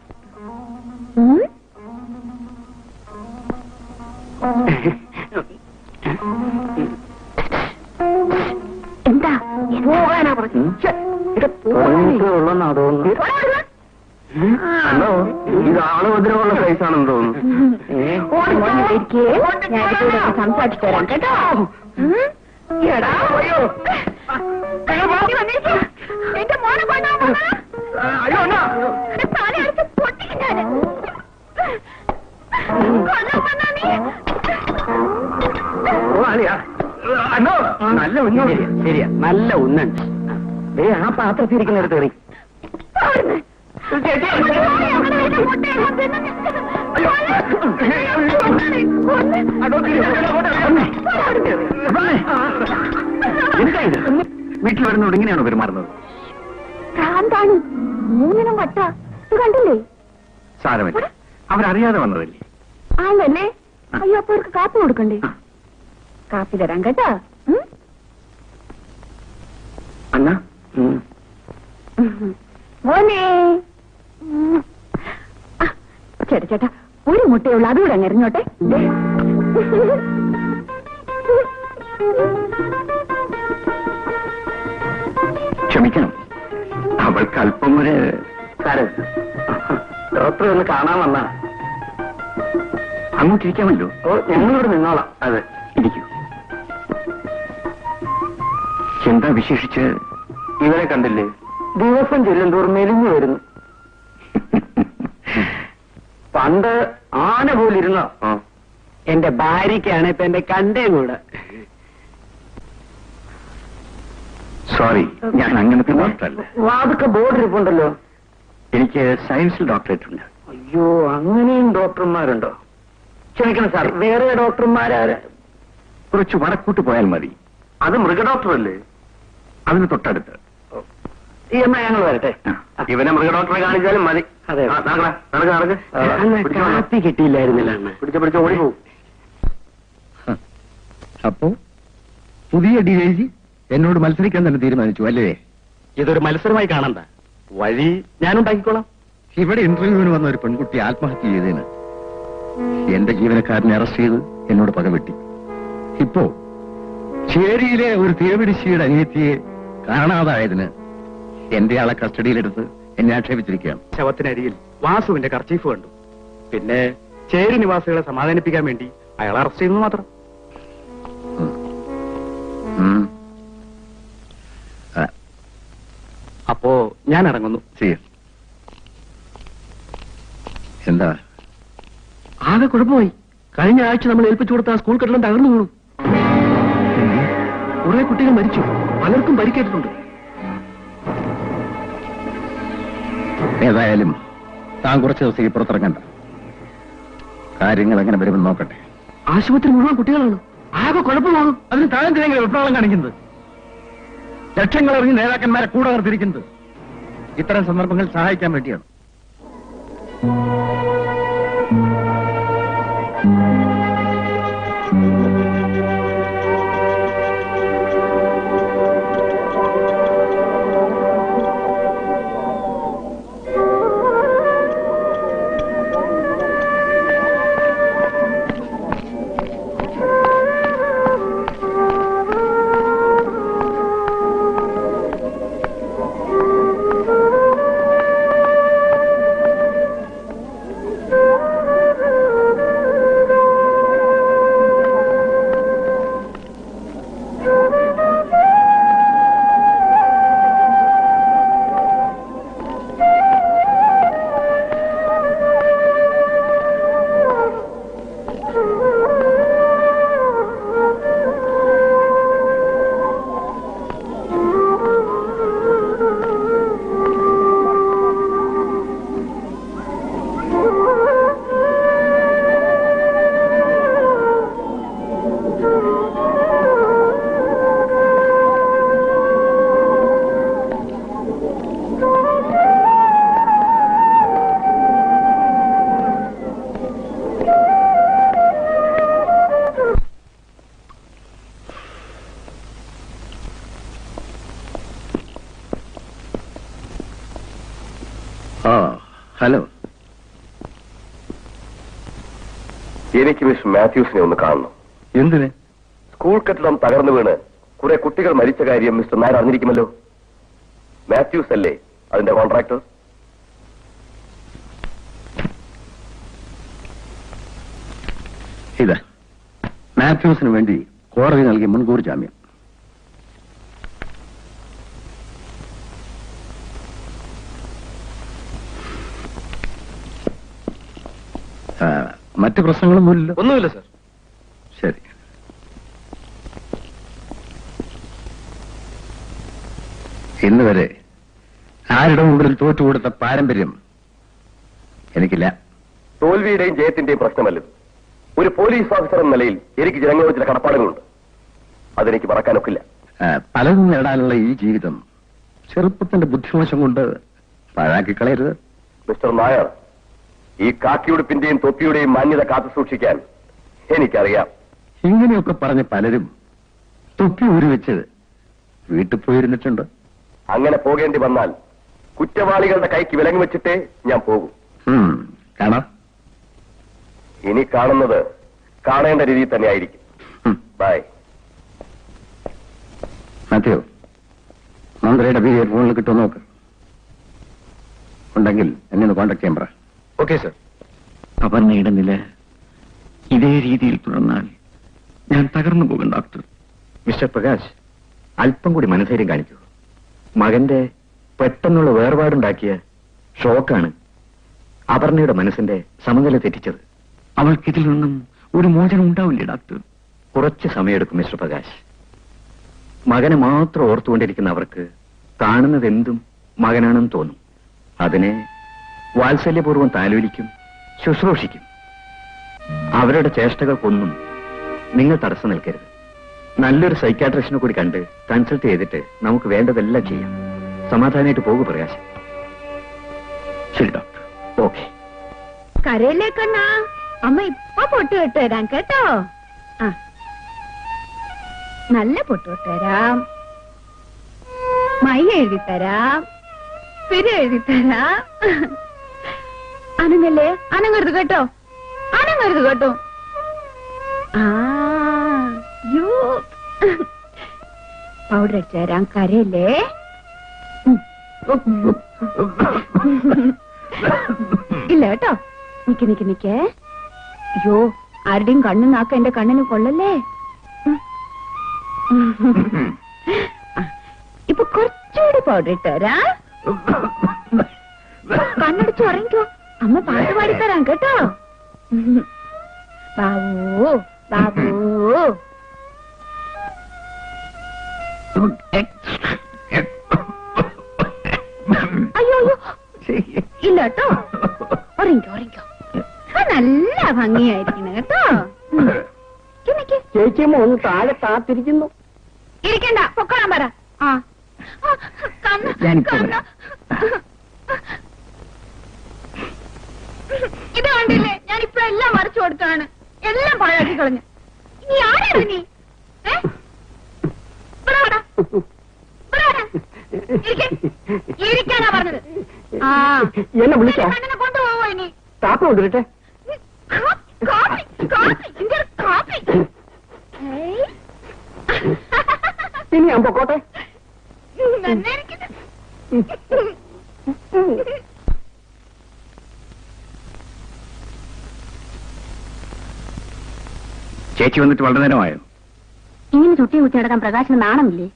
എന്താ പോകാനാ പറഞ്ഞു? ഉള്ളെന്നാ തോന്നുന്നു. അല്ലോ, ഇത് ആള് ഉപദ്രവമുള്ള സൈസാണെന്ന് തോന്നുന്നു. സംസാരിച്ചു തരാം കേട്ടോ. എന്റെ മോനെ നല്ല ഉന്ന. ശരിയാ, നല്ല ഉന്നൻ. ആ പാത്രത്തിരിക്കുന്നിടത്ത് എറി. എന്താ ഇത്? വീട്ടിൽ വരുന്നോട് ഇങ്ങനെയാണോ പെരുമാറുന്നത്? ഭ്രാന്താണ്, മൂന്നിനും വട്ട. ഇത് കണ്ടില്ലേ? സാരമില്ല, അവരറിയാതെ വന്നതല്ലേ. ആണല്ലേ? അയ്യോ, അപ്പൊ അവർക്ക് കാപ്പി കൊടുക്കണ്ടേ? കാപ്പി തരാം കേട്ടോ. അണ്ണ മോനെ, ചേട്ടാ ചേട്ടാ, ഒരു മുട്ടയുള്ള അതുകൂടെ അങ്ങ് എറിഞ്ഞോട്ടെ. ക്ഷമിക്കണം, അവൾക്ക് അല്പം ഒരു ഡോക്ടറെ ഒന്ന് കാണാൻ വന്നാ. അങ്ങോട്ടിരിക്കാമല്ലോ. ഓ, ഞങ്ങളിവിടെ നിന്നോളാം. അതെ, ഇരിക്കൂ. എന്താ വിശേഷിച്ച്? ഇവരെ കണ്ടില്ലേ? ദിവസം ചെല്ലുന്തോറും മെലിഞ്ഞു വരുന്നു. പണ്ട് ആന പോലിരുന്നോ? എന്റെ ഭാര്യയ്ക്കാണ് ഇപ്പൊ എന്റെ കണ്ടേ കൂടെ. സോറി, ഞാൻ അങ്ങനത്തെ ഡോക്ടറല്ല. വാതൊക്കെ ബോർഡിരിപ്പുണ്ടല്ലോ. എനിക്ക് സയൻസിൽ ഡോക്ടറേറ്റ് ഉണ്ട്. അയ്യോ, അങ്ങനെയും ഡോക്ടർമാരുണ്ടോ? ക്ഷമിക്കണം സാർ, വേറെ ഡോക്ടർമാരാര്? കുറച്ച് വടക്കൂട്ട് പോയാൽ മതി. അത് മൃഗ ഡോക്ടറല്ലേ? അതിന് തൊട്ടടുത്ത്. എന്നാ ഞങ്ങൾ വരട്ടെ. ഇവനെ മൃഗ ഡോക്ടറെ കാണിച്ചാലും മതി. അതെ. നടക്ക്. കാപ്പി കിട്ടിയില്ലായിരുന്നില്ല അണ്ണ. പിടിച്ച ഓടിപ്പോവും. അപ്പോ പുതിയ ഡിവൈസി എന്നോട് മത്സരിക്കാൻ തന്നെ തീരുമാനിച്ചു അല്ലേ? ഇതൊരു മത്സരമായി കാണണ്ട, വഴി ഞാനുണ്ടാക്കിക്കോളാം. ഇവിടെ ഇന്റർവ്യൂവിന് വന്ന ഒരു പെൺകുട്ടി ആത്മഹത്യ ചെയ്തതിന് എന്റെ ജീവനക്കാരനെ അറസ്റ്റ് ചെയ്ത് എന്നോട് പകവെട്ടി. ഇപ്പോ ചേരിയിലെ ഒരു തീപിടിശിയുടെ അനിയത്തിയെ കാണാതായതിന് എന്റെ ആളെ കസ്റ്റഡിയിലെടുത്ത് എന്നെ ആക്ഷേപിച്ചിരിക്കുകയാണ്. ശവത്തിനരിയിൽ വാസുവിന്റെ കർച്ചീഫ് കണ്ടു. പിന്നെ ചേരി നിവാസികളെ സമാധാനിപ്പിക്കാൻ വേണ്ടി അയാൾ അറസ്റ്റ് ചെയ്യുന്നു മാത്രം. അപ്പോ ഞാൻ ഇറങ്ങുന്നു. എന്താ ആകെ കുഴപ്പമായി. കഴിഞ്ഞ ആഴ്ച നമ്മൾ ഏൽപ്പിച്ചു കൊടുത്ത ആ സ്കൂൾ കെട്ടിടം തകർന്നു വീണു. കുറെ കുട്ടികൾ മരിച്ചു, പലർക്കും പരിക്കേറ്റിട്ടുണ്ട്. ഏതായാലും താൻ കുറച്ച് ദിവസം പുറത്തിറങ്ങണ്ട. കാര്യങ്ങൾ എങ്ങനെ വരുമെന്ന് നോക്കട്ടെ. ആശുപത്രി മുഴുവൻ കുട്ടികളാണ്, ആകെ കുഴപ്പമാകും. അതിന് താൻ എന്തിനെങ്കിലും വിപ്ലവം കാണിക്കുന്നത്? ലക്ഷങ്ങൾ ഇറങ്ങി നേതാക്കന്മാരെ കൂടെ നിർത്തിയിരിക്കുന്നത് ഇത്തരം സന്ദർഭങ്ങൾ സഹായിക്കാൻ വേണ്ടിയാണ്. ഹലോ, എനിക്ക് മിസ് മാത്യൂസിനെ ഒന്ന് കാണണം. എന്തിന്? സ്കൂൾ കെട്ടിടം തകർന്നു വീണ് കുറെ കുട്ടികൾ മരിച്ച കാര്യം മിസ്റ്റർ നായർ അറിഞ്ഞിരിക്കുമല്ലോ. മാത്യൂസ് അല്ലേ അതിന്റെ കോൺട്രാക്ടർ? ഇതാ മാത്യൂസിന് വേണ്ടി കോടതി നൽകിയ മുൻകൂർ ജാമ്യം. മറ്റു പ്രശ്നങ്ങളൊന്നുമില്ലല്ലോ? ഒന്നുമില്ല സർ. ശരി. ഇന്ന് വരെ ആരുടെ മുമ്പിലും തോറ്റുകൊടുത്ത പാരമ്പര്യം എനിക്കില്ല. തോൽവിയുടെയും ജയത്തിന്റെയും പ്രശ്നമല്ലത്. ഒരു പോലീസ് ഓഫീസർ എന്ന നിലയിൽ എനിക്ക് ജനങ്ങളോട് ചില കടപ്പാടുകളുണ്ട്. അതെനിക്ക് മറക്കാനൊക്കില്ല. പലതും നേടാനുള്ള ഈ ജീവിതം ചെറുപ്പത്തിന്റെ ബുദ്ധിമോശം കൊണ്ട് പാഴാക്കിക്കളയരുത്. മിസ്റ്റർ നായർ, ഈ കാക്കിയുടുപ്പിന്റെയും തൊപ്പിയുടെയും മാന്യത കാത്തു സൂക്ഷിക്കാൻ എനിക്കറിയാം. ഇങ്ങനെയൊക്കെ പറഞ്ഞ് പലരും തൊപ്പി ഊരിവെച്ച് വീട്ടിൽ പോയിരുന്നിട്ടുണ്ട്. അങ്ങനെ പോകേണ്ടി വന്നാൽ കുറ്റവാളികളുടെ കൈക്ക് വിലങ്ങ് വെച്ചിട്ടേ ഞാൻ പോകും. കാണാം. ഇനി കാണുന്നത് കാണേണ്ട രീതിയിൽ തന്നെ ആയിരിക്കും. ബൈ. മാത്യു, മന്ത്രിയുടെ പേര് ഫോണിൽ കിട്ടുമോ നോക്ക്. ഉണ്ടെങ്കിൽ എന്നെ ഒന്ന് കോൺടാക്ട് ചെയ്യാൻ പറ. Okay sir. അപർണയുടെ നില ഇതേ രീതിയിൽ തുടർന്നാൽ ഞാൻ തകർന്നു പോകും ഡോക്ടർ. മിസ്റ്റർ പ്രകാശ്, അല്പം കൂടി മനധൈര്യം കാണിക്കൂ. മകന്റെ പെട്ടെന്നുള്ള വേർപാടുണ്ടാക്കിയ ഷോക്കാണ് അപർണയുടെ മനസ്സിന്റെ സമനില തെറ്റിച്ചത്. അവൾക്കിതിൽ നിന്നും ഒരു മോചനം ഉണ്ടാവില്ലേ ഡോക്ടർ? കുറച്ച് സമയമെടുക്കും മിസ്റ്റർ പ്രകാശ്. മകനെ മാത്രം ഓർത്തുകൊണ്ടിരിക്കുന്ന അവർക്ക് കാണുന്നത് എന്തും മകനാണെന്ന് തോന്നും. അതിനെ വാത്സല്യപൂർവ്വം താലോലിക്കും, ശുശ്രൂഷിക്കും. അവരുടെ ചേഷ്ടകൾക്കൊന്നും നിങ്ങൾ തടസ്സം നിൽക്കരുത്. നല്ലൊരു സൈക്കാട്രിസ്റ്റിനെ കൂടി കണ്ട് കൺസൾട്ട് ചെയ്തിട്ട് നമുക്ക് വേണ്ടതെല്ലാം ചെയ്യാം. സമാധാനമായിട്ട് പോകും പ്രകാശ്. ശരി ഡോക്ടർ. ഓക്കെ. കരയില്ലേ കണ്ണാ, അമ്മ ഇപ്പൊ പൊട്ട് വിട്ട് തരാം കേട്ടോ. ആ, നല്ല പൊട്ട് വിട്ട് തരാം. മൈ എഴുതിത്തരാം, പിന്നെ എഴുതിത്തരാം. അനങ്ങല്ലേ, അനങ്ങരുത് കേട്ടോ, അനങ്ങരുത് കേട്ടോ. പൗഡർ അടിച്ചു തരാം, കരയില്ലേ. ഇല്ല കേട്ടോ, നിക്ക്. അയ്യോ, ആരുടെയും കണ്ണു നാക്ക എന്റെ കണ്ണിന് കൊള്ളല്ലേ. ഇപ്പൊ കുറച്ചുകൂടി പൗഡർ ഇട്ടുതരാ. കണ്ണടിച്ചു ഉറങ്ങിക്കോ, അമ്മ പാട്ട് പാടിത്തരാം കേട്ടോ. ബാബു ബാബു. അയ്യോ ഇല്ല കേട്ടോ, ഉറങ്ങിക്കോ. നല്ല ഭംഗിയായിരിക്കണം കേട്ടോ. ചേച്ചിയമ്മ ഒന്ന് താഴെ കാത്തിരിക്കുന്നു. ഇരിക്കണ്ട, പൊക്കണം പറ. ഇത് കണ്ടില്ലേ, ഞാൻ ഇപ്പൊ എല്ലാം മറിച്ചു കൊടുത്താണ്, എല്ലാം പാഴാക്കി കളഞ്ഞു. ഇനി ആരാണ് നീ? ഇരിക്കാനാ പറഞ്ഞത്. എന്നെ വിളിക്കാം, കണ്ണിനെ കൊണ്ടുപോവോ ഇനി? കാപ്പി കൊണ്ടുവരട്ടെ. കാപ്പി. ഇനി ഞാൻ പൊക്കോട്ടെ. ചേച്ചി വന്നിട്ട് വളരെ നേരമായോ? ഇങ്ങനെ ചുട്ടി കുത്തി നടക്കാൻ പ്രകാശന് നാണമില്ലേ?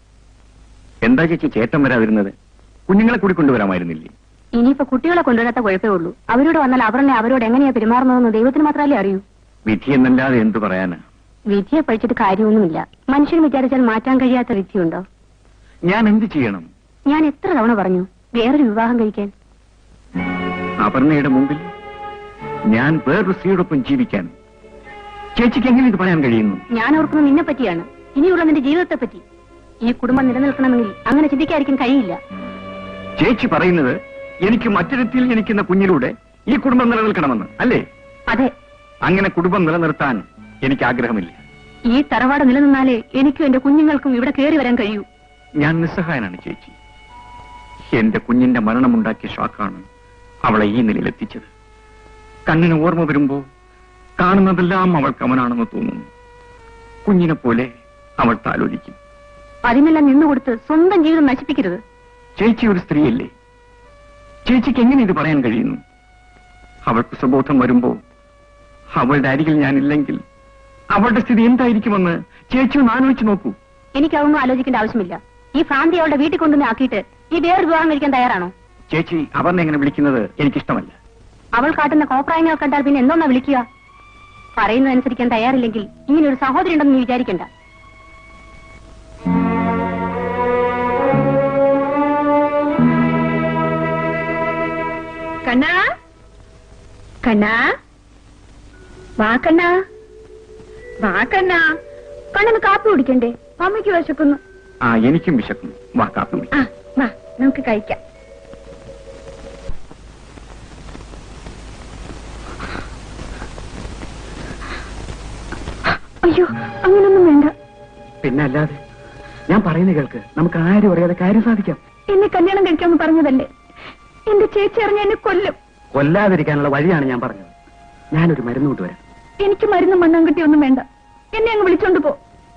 എന്താ ചേച്ചി ചേട്ടൻ വരാതിരുന്നത്? കുഞ്ഞുങ്ങളെ കൂടി കൊണ്ടുവരാമായിരുന്നില്ലേ? ഇനിയിപ്പോ കുട്ടികളെ കൊണ്ടുവരാത്ത കുഴപ്പമേ ഉള്ളൂ. അവരോട് വന്നാൽ അവരോട് എങ്ങനെയാ പെരുമാറുന്നതെന്ന് ദൈവത്തിന് മാത്രമല്ലേ അറിയൂ. വിധി എന്നല്ലാതെ എന്തു പറയാനാ? വിധിയെ പഠിച്ചിട്ട് കാര്യമൊന്നുമില്ല. മനുഷ്യൻ വിചാരിച്ചാൽ മാറ്റാൻ കഴിയാത്ത വിധിയുണ്ടോ? ഞാൻ എന്ത് ചെയ്യണം? ഞാൻ എത്ര തവണ പറഞ്ഞു വേറൊരു വിവാഹം കഴിക്കാൻ? അപർണയുടെ മുമ്പിൽ ഞാൻ വേറൊരു സ്ത്രീയോടൊപ്പം ജീവിക്കാൻ ചേച്ചിക്ക് എങ്ങനെ ഇത് പറയാൻ കഴിയുന്നു? ഞാൻ ഓർക്കുന്നത് നിന്നെ പറ്റിയാണ്, ഇനിയുള്ള നിന്റെ ജീവിതത്തെ പറ്റി. ഈ കുടുംബം നിലനിൽക്കണമെങ്കിൽ അങ്ങനെ ചിന്തിക്കാതിരിക്കാൻ കഴിയില്ല. ചേച്ചി പറയുന്നത് എനിക്ക് മറ്റൊരുത്തിൽ ജനിക്കുന്ന കുഞ്ഞിലൂടെ ഈ കുടുംബം നിലനിൽക്കണമെന്ന് അല്ലേ? അതെ. അങ്ങനെ കുടുംബം നിലനിർത്താൻ എനിക്ക് ആഗ്രഹമില്ല. ഈ തറവാട് നിലനിന്നാലേ എനിക്കും എന്റെ കുഞ്ഞുങ്ങൾക്കും ഇവിടെ കയറി വരാൻ കഴിയൂ. ഞാൻ നിസ്സഹായനാണ് ചേച്ചി. എന്റെ കുഞ്ഞിന്റെ മരണമുണ്ടാക്കിയ ഷോക്കാണ് അവളെ ഈ നിലയിലെത്തിച്ചത്. കണ്ണിന് ഓർമ്മ വരുമ്പോ കാണുന്നതെല്ലാം അവൾക്ക് അവനാണെന്ന് തോന്നുന്നു. കുഞ്ഞിനെ പോലെ അവൾ താലോലിക്കും. അതിനെല്ലാം നിന്നുകൊടുത്ത് സ്വന്തം ജീവിതം നശിപ്പിക്കരുത്. ചേച്ചി ഒരു സ്ത്രീയല്ലേ? ചേച്ചിക്ക് എങ്ങനെ ഇത് പറയാൻ കഴിയുന്നു? അവൾക്ക് സുബോധം വരുമ്പോ അവളുടെ അരികിൽ ഞാനില്ലെങ്കിൽ അവളുടെ സ്ഥിതി എന്തായിരിക്കുമെന്ന് ചേച്ചി ഒന്ന് ആലോചിച്ച് നോക്കൂ. എനിക്കതൊന്നും ആലോചിക്കേണ്ട ആവശ്യമില്ല. ഈ ഭ്രാന്തി അവളുടെ വീട്ടിൽ കൊണ്ടുവന്ന് ആക്കിയിട്ട് ഈ വേറൊരു വിവാഹം കഴിക്കാൻ തയ്യാറാണോ? ചേച്ചി അവനെ എങ്ങനെ വിളിക്കുന്നത് എനിക്കിഷ്ടമല്ല. അവൾ കാട്ടുന്ന കോപ്രായങ്ങൾ കണ്ടാൽ പിന്നെ എന്തോന്നാ വിളിക്കുക? പറയുന്നതനുസരിക്കാൻ തയ്യാറില്ലെങ്കിൽ ഇങ്ങനെ ഒരു സഹോദരി ഉണ്ടെന്ന് നീ വിചാരിക്കണ്ട. കണ്ണാ, കണ്ണാ, വാ കണ്ണാ, വാ കണ്ണാ. കണ്ണന് കാപ്പി കുടിക്കണ്ടേ? അമ്മയ്ക്ക് വിശക്കുന്നു. എനിക്കും വിശക്കുന്നു. വാ കാപ്പി കുടി. വാ നമുക്ക് കഴിക്കാം. അയ്യോ, അങ്ങനൊന്നും വേണ്ട. പിന്നെ അല്ലാതെ ഞാൻ പറയുന്നത് കേൾക്ക്. നമുക്ക് ആരും അറിയാതെ കാര്യം സാധിക്കാം. എന്നെ കല്യാണം കഴിക്കാമെന്ന് പറഞ്ഞതല്ലേ? എന്റെ ചേച്ചി അറിഞ്ഞ എന്നെ കൊല്ലും. കൊല്ലാതിരിക്കാനുള്ള വഴിയാണ് ഞാൻ പറഞ്ഞത്. ഞാനൊരു മരുന്ന് കൊണ്ടുവരാം. എനിക്ക് മരുന്ന് മണ്ണാങ്കട്ടി ഒന്നും വേണ്ട. എന്നെ അങ്ങ് വിളിച്ചോണ്ട് പോ.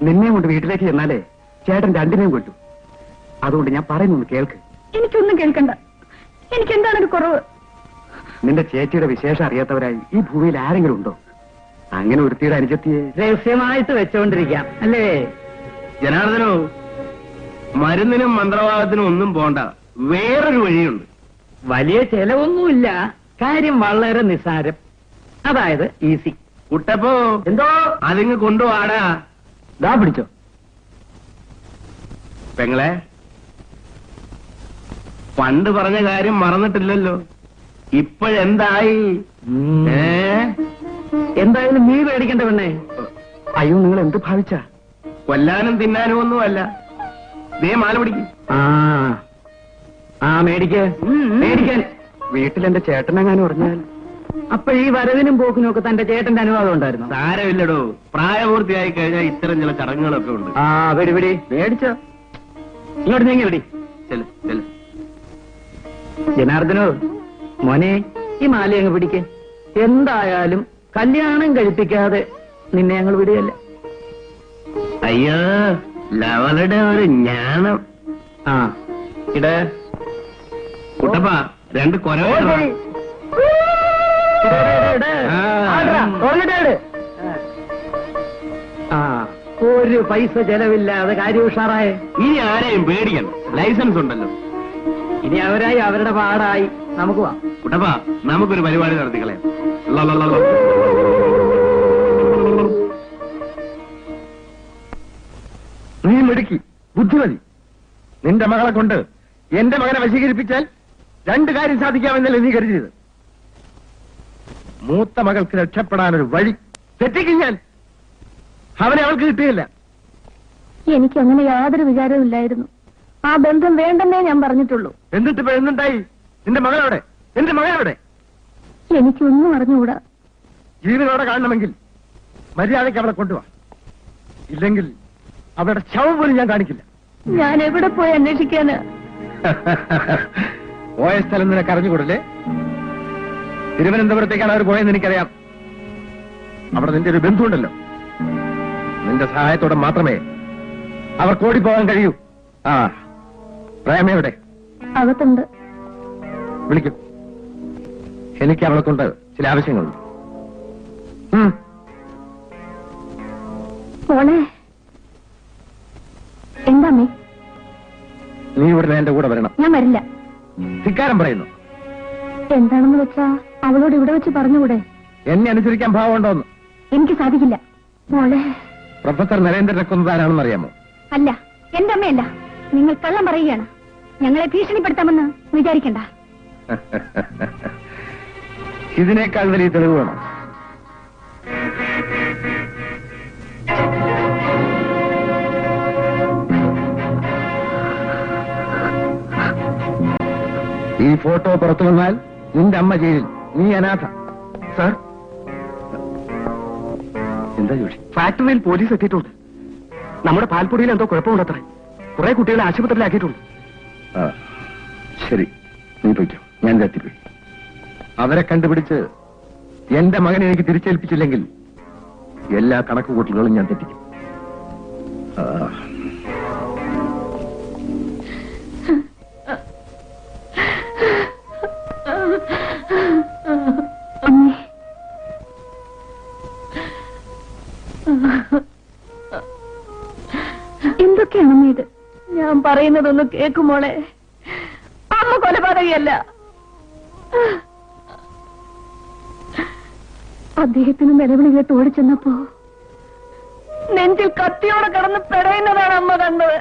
നിന്നെ കൊണ്ട് വീട്ടിലേക്ക് ചെന്നാലേ ചേട്ടൻ രണ്ടിനെയും കൊല്ലും. അതുകൊണ്ട് ഞാൻ പറയുന്നു കേൾക്ക്. എനിക്കൊന്നും കേൾക്കണ്ട. എനിക്ക് എന്താണ് ഒരു കുറവ്? നിന്റെ ചേച്ചിയുടെ വിശേഷം അറിയാത്തവരായി ഈ ഭൂമിയിൽ ആരെങ്കിലും ഉണ്ടോ? അങ്ങനെ ഒരുത്തിയുടെ അനുജത്തിയെ രഹസ്യമായിട്ട് വെച്ചോണ്ടിരിക്കാം അല്ലേ? ജനാർദ്ദനോ, മരുന്നിനും മന്ത്രവാദത്തിനും ഒന്നും പോണ്ട. വേറൊരു വഴിയുണ്ട്. വലിയ ചെലവൊന്നുമില്ല. കാര്യം വളരെ നിസ്സാരം. അതായത് ഈസി. കുട്ടപ്പോ എന്തോ അതിങ്ങ് കൊണ്ടുപോടാ. ദാ പിടിച്ചോ. പെങ്ങളെ, പണ്ട് പറഞ്ഞ കാര്യം മറന്നിട്ടില്ലല്ലോ. ഇപ്പോഴെന്തായി? എന്തായാലും നീ പേടിക്കണ്ട പെണ്ണേ. അയ്യോ, നിങ്ങൾ എന്ത് ഭാവിച്ച? കൊല്ലാനും തിന്നാനും ഒന്നുമല്ല. ദേ മാല പിടിക്കും. മേടിക്കാൻ വീട്ടിൽ എന്റെ ചേട്ടനെങ്ങാനും പറഞ്ഞാൽ അപ്പൊ ഈ വരവിനും പോക്കിനും ഒക്കെ തന്റെ ചേട്ടന്റെ അനുവാദം ഉണ്ടായിരുന്നു? സാരമില്ലടോ, പ്രായപൂർത്തിയായി കഴിഞ്ഞാൽ ഇത്തരം ചില ചടങ്ങുകളൊക്കെ ഉണ്ട്. വെടി മേടിച്ചോ. ഇങ്ങോട്ട് നീങ്ങി വെടി. ചെല് ചെല്. ജനാർദ്ദനോ മോനെ ഈ മാല അങ്ങ് പിടിക്കേ. എന്തായാലും കല്യാണം കഴിപ്പിക്കാതെ നിന്നെ ഞങ്ങൾ വിടുകയല്ല. അയ്യോ ലവളുടെ ഒരു ജ്ഞാനം. ആ ഇടേ കുട്ടപ്പ 2 കൊരവ. ആ ഒരു പൈസ ചെലവില്ലാതെ കാര്യം ഉഷാറായേ. ഇനി ആരെയും പേടിക്കണം, ലൈസൻസ് ഉണ്ടല്ലോ. ഇനി അവരായി അവരുടെ പാടായി നമുക്ക് വാ. കുട്ടപ്പ നമുക്കൊരു പരിപാടി നടത്തിക്കളയാം. നീ മിടുക്കി, ബുദ്ധിമതി. നിന്റെ മകളെ കൊണ്ട് എന്റെ മകനെ വശീകരിപ്പിച്ചാൽ 2 കാര്യം സാധിക്കാമെന്നല്ലേ നീ കരുതിയത്? മൂത്ത മകൾക്ക് രക്ഷപ്പെടാനൊരു വഴി തെറ്റിക്കും ഞാൻ. അവനെ അവൾക്ക് കിട്ടുകയില്ല. എനിക്ക് അങ്ങനെ യാതൊരു വിചാരവും ഇല്ലായിരുന്നു. ആ ബന്ധം വേണ്ടെന്നേ ഞാൻ പറഞ്ഞിട്ടുള്ളൂ. എന്നിട്ട് ഇപ്പൊ എന്തുണ്ടായി? നിന്റെ മകളവിടെ, എന്റെ മകനവിടെ? എനിക്കൊന്നും അറിഞ്ഞുകൂടാ. ജീവനോടെ കാണണമെങ്കിൽ മര്യാദയ്ക്ക് അവളെ കൊണ്ടുപോവാ. ഇല്ലെങ്കിൽ അവരുടെ ശവം പോലും ഞാൻ കാണിക്കില്ല. ഞാൻ എവിടെ പോയി അന്വേഷിക്കാന്? പോയ സ്ഥലം നിനക്ക് അറിഞ്ഞുകൂടല്ലേ? തിരുവനന്തപുരത്തേക്കാണ് അവർ പോയെന്ന് എനിക്കറിയാം. അവിടെ നിന്റെ ഒരു ബന്ധുണ്ടല്ലോ. നിന്റെ സഹായത്തോടെ മാത്രമേ അവർക്ക് ഓടിപ്പോകാൻ കഴിയൂ. ആ പ്രേമയുടെ അകത്തുണ്ട്. വിളിക്കും. എനിക്ക് അവളെ കൊണ്ട് ചില ആവശ്യങ്ങളുണ്ട്. മോളെ എന്താമ്മേ? നീ ഇവിടെ എന്റെ കൂടെ വരണം. ഞാൻ വരില്ല. ധിക്കാരം പറയുന്നു. എന്താണെന്ന് വെച്ചാ അവളോട് ഇവിടെ വെച്ച് പറഞ്ഞുകൂടെ? എന്നെ അനുസരിക്കാൻ ഭാവമുണ്ടോന്ന്? എനിക്ക് സാധിക്കില്ല മോളെ. പ്രൊഫസർ നരേന്ദ്രനെ കൊന്നതാരാണെന്ന് അറിയാമോ? അല്ല, എന്റെ അമ്മയല്ല. നിങ്ങൾ കള്ളം പറയുകയാണ്. ഞങ്ങളെ ഭീഷണിപ്പെടുത്താമെന്ന് വിചാരിക്കണ്ട. ഇതിനേക്കാൾ വലിയ തെളിവ് വേണം. ഈ ഫോട്ടോ പുറത്തു വന്നാൽ നിന്റെ അമ്മ ജയിലിൽ, നീ അനാഥ. സാർ, എന്താ ജോഷി? ഫാക്ടറിയിൽ പോലീസ് എത്തിയിട്ടുണ്ട്. നമ്മുടെ പാൽപ്പൊടിയിൽ എന്തോ കുഴപ്പമുണ്ടത്രേ. കുറെ കുട്ടികളെ ആശുപത്രിയിലാക്കിയിട്ടുണ്ട്. ആ ശരി, നീ പോയിക്കോ. ഞാൻ കത്തിപ്പോയി. അവരെ കണ്ടുപിടിച്ച് എന്റെ മകനെ എനിക്ക് തിരിച്ചേൽപ്പിച്ചില്ലെങ്കിൽ എല്ലാ കണക്കുകൂട്ടലുകളും ഞാൻ തെറ്റിക്കും. അമ്മേ, എന്തൊക്കെയാണ് അമ്മ ഇത്? ഞാൻ പറയുന്നതൊന്ന് കേൾക്കുമോളെ. അമ്മ കൊലപാതകയല്ല. അദ്ദേഹത്തിന് നിലവിളി കേട്ട് ഓടിച്ചെന്നപ്പോ നെഞ്ചിൽ കത്തിയോടെ കിടന്ന് പെടയുന്നതാണ് അമ്മ കണ്ടത്.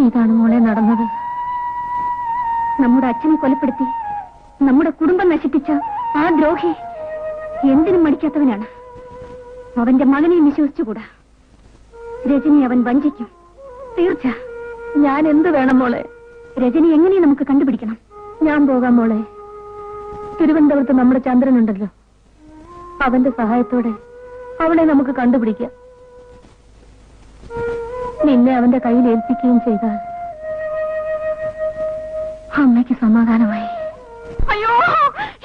ഇതാണ് മോളെ നടന്നത്. നമ്മുടെ അച്ഛനെ കൊലപ്പെടുത്തി നമ്മുടെ കുടുംബം നശിപ്പിച്ച ആ ദ്രോഹി എന്തിനും മടിക്കാത്തവനാണ്. അവന്റെ മകനെയും വിശ്വസിച്ചുകൂടാ. രജനി അവൻ വഞ്ചിക്കും, തീർച്ച. ഞാൻ എന്ത് വേണം മോളെ? രജനി എങ്ങനെയും നമുക്ക് കണ്ടുപിടിക്കണം. ഞാൻ പോകാം മോളെ. തിരുവനന്തപുരത്ത് നമ്മുടെ ചന്ദ്രനുണ്ടല്ലോ, അവന്റെ സഹായത്തോടെ അവളെ നമുക്ക് കണ്ടുപിടിക്കാം. നിന്നെ അവന്റെ കയ്യിൽ ഏൽപ്പിക്കുകയും ചെയ്താൽ അമ്മയ്ക്ക് സമാധാനമായി. അയ്യോ,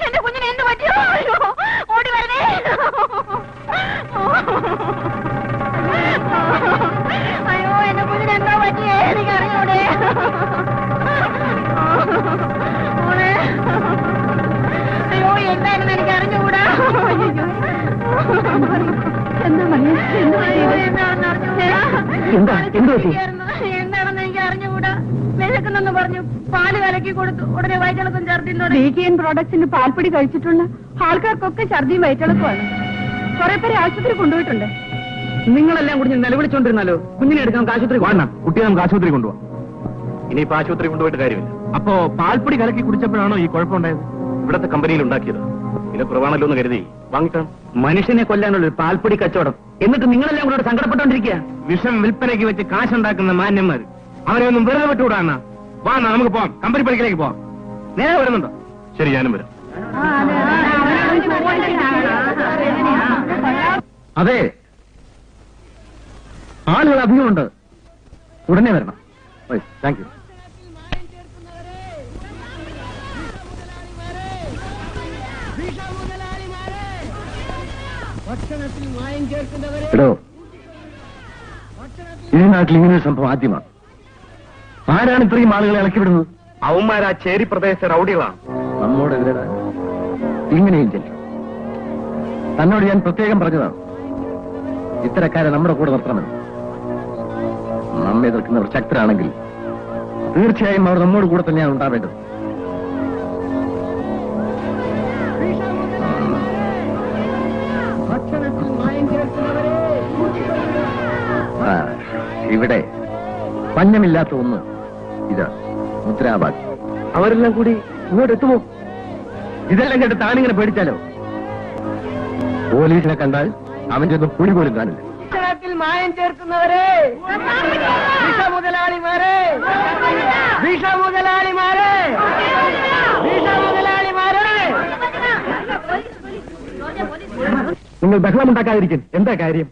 എന്റെ കുഞ്ഞിനെ എന്ത് പറ്റിയോ? അയ്യോ, ഓടി വരണേ. അയ്യോ, എന്റെ കുഞ്ഞിന് എന്താ പറ്റിയേ? എനിക്ക് അറിഞ്ഞൂടെ? അയ്യോ, എന്തായിരുന്നു എനിക്ക് അറിഞ്ഞുകൂടാ. എന്താണെന്ന് എനിക്ക് അറിഞ്ഞുകൂടാ. വിശക്കുന്നെന്ന് പറഞ്ഞു പാല് കലക്കി കൊടുത്തു. ഉടനെ വയറ്റിളക്കം ഛർദിയും DKN പ്രോഡക്ട്സിന്റെ പാൽപ്പൊടി കഴിച്ചിട്ടുള്ള ആൾക്കാർക്കൊക്കെ ഛർദിയും വയറ്റിളക്കമാണ്. കുറെ പേരെ ആശുപത്രി കൊണ്ടുപോയിട്ടുണ്ട്. നിങ്ങളെല്ലാം കൂടി നിലവിളിച്ചോണ്ടിരുന്നാലോ? കുഞ്ഞിനെ എടുക്കാൻ നമുക്ക് ആശുപത്രി വേണ്ട, കുട്ടിയെ നമുക്ക് ആശുപത്രി കൊണ്ടുപോവാം. ഇനിയിപ്പോ ആശുപത്രി കൊണ്ടുപോയിട്ട് കാര്യമില്ല. അപ്പോ പാൽപ്പൊടി കലക്കി കുടിച്ചപ്പോഴാണോ ഈ കുഴപ്പമുണ്ടായത്? ഇവിടത്തെ കമ്പനിയിൽ ഉണ്ടാക്കിയത്. ഇതിന് കുറവാണല്ലോ എന്ന് കരുതി വാങ്ങിക്കണം. മനുഷ്യനെ കൊല്ലാനുള്ള ഒരു പാൽപ്പൊടി കച്ചവടം. എന്നിട്ട് നിങ്ങളെല്ലാം കൂടെ സങ്കടപ്പെട്ടുകൊണ്ടിരിക്കുക. വിഷം വിൽപ്പനയ്ക്ക് വെച്ച് കാശുണ്ടാക്കുന്ന മാന്യന്മാർ, അവരെ ഒന്നും വെറുതെ വിട്ടുകൂടാ. വാ, നമുക്ക് പോവാം. കമ്പനി പണിക്കിലേക്ക് പോവാം. നേരെ വരുന്നുണ്ടോ? ശരി, ഞാനും വരാം. അതെ, ആളുകൾ അധികമുണ്ട്, ഉടനെ വരണം. Thank you. എടോ, ഈ നാട്ടിൽ ഇങ്ങനെ ഒരു സംഭവം ആദ്യമാണ്. ആരാണ് ഇത്രയും ആളുകളെ ഇളക്കിവിടുന്നത്? അവന്മാരാ ചേരി പ്രദേശ റൗഡികളാണ്. നമ്മോടെതിരെ ഇങ്ങനെയും ചെല്ലും. തന്നോട് ഞാൻ പ്രത്യേകം പറഞ്ഞതാണ്, ഇത്തരക്കാരെ നമ്മുടെ കൂടെ നിർത്തണമെന്ന്. നമ്മെ എതിർക്കുന്നവർ ശക്തരാണെങ്കിൽ തീർച്ചയായും അവർ നമ്മോട് കൂടെ തന്നെയാണ് ഉണ്ടാവേണ്ടത്. ഇവിടെ പഞ്ഞമില്ലാത്ത ഒന്ന് ഇതാ മുദ്രാവാക്യം. അവരെല്ലാം കൂടി ഇങ്ങോട്ട് എത്തുമോ? ഇതെല്ലാം കേട്ട് താനിങ്ങനെ പേടിച്ചാലോ? പോലീസിനെ കണ്ടാൽ അവന്റെ ഒന്നും പുളി പോലും കാണില്ല. മായം ചേർക്കുന്നവരെ, മുതലാളിമാരെ, മുതലാളിമാരെ, മുതലാളിമാരെ, നിങ്ങൾ ബഹളമുണ്ടാക്കാതിരിക്കും. എന്താ കാര്യം?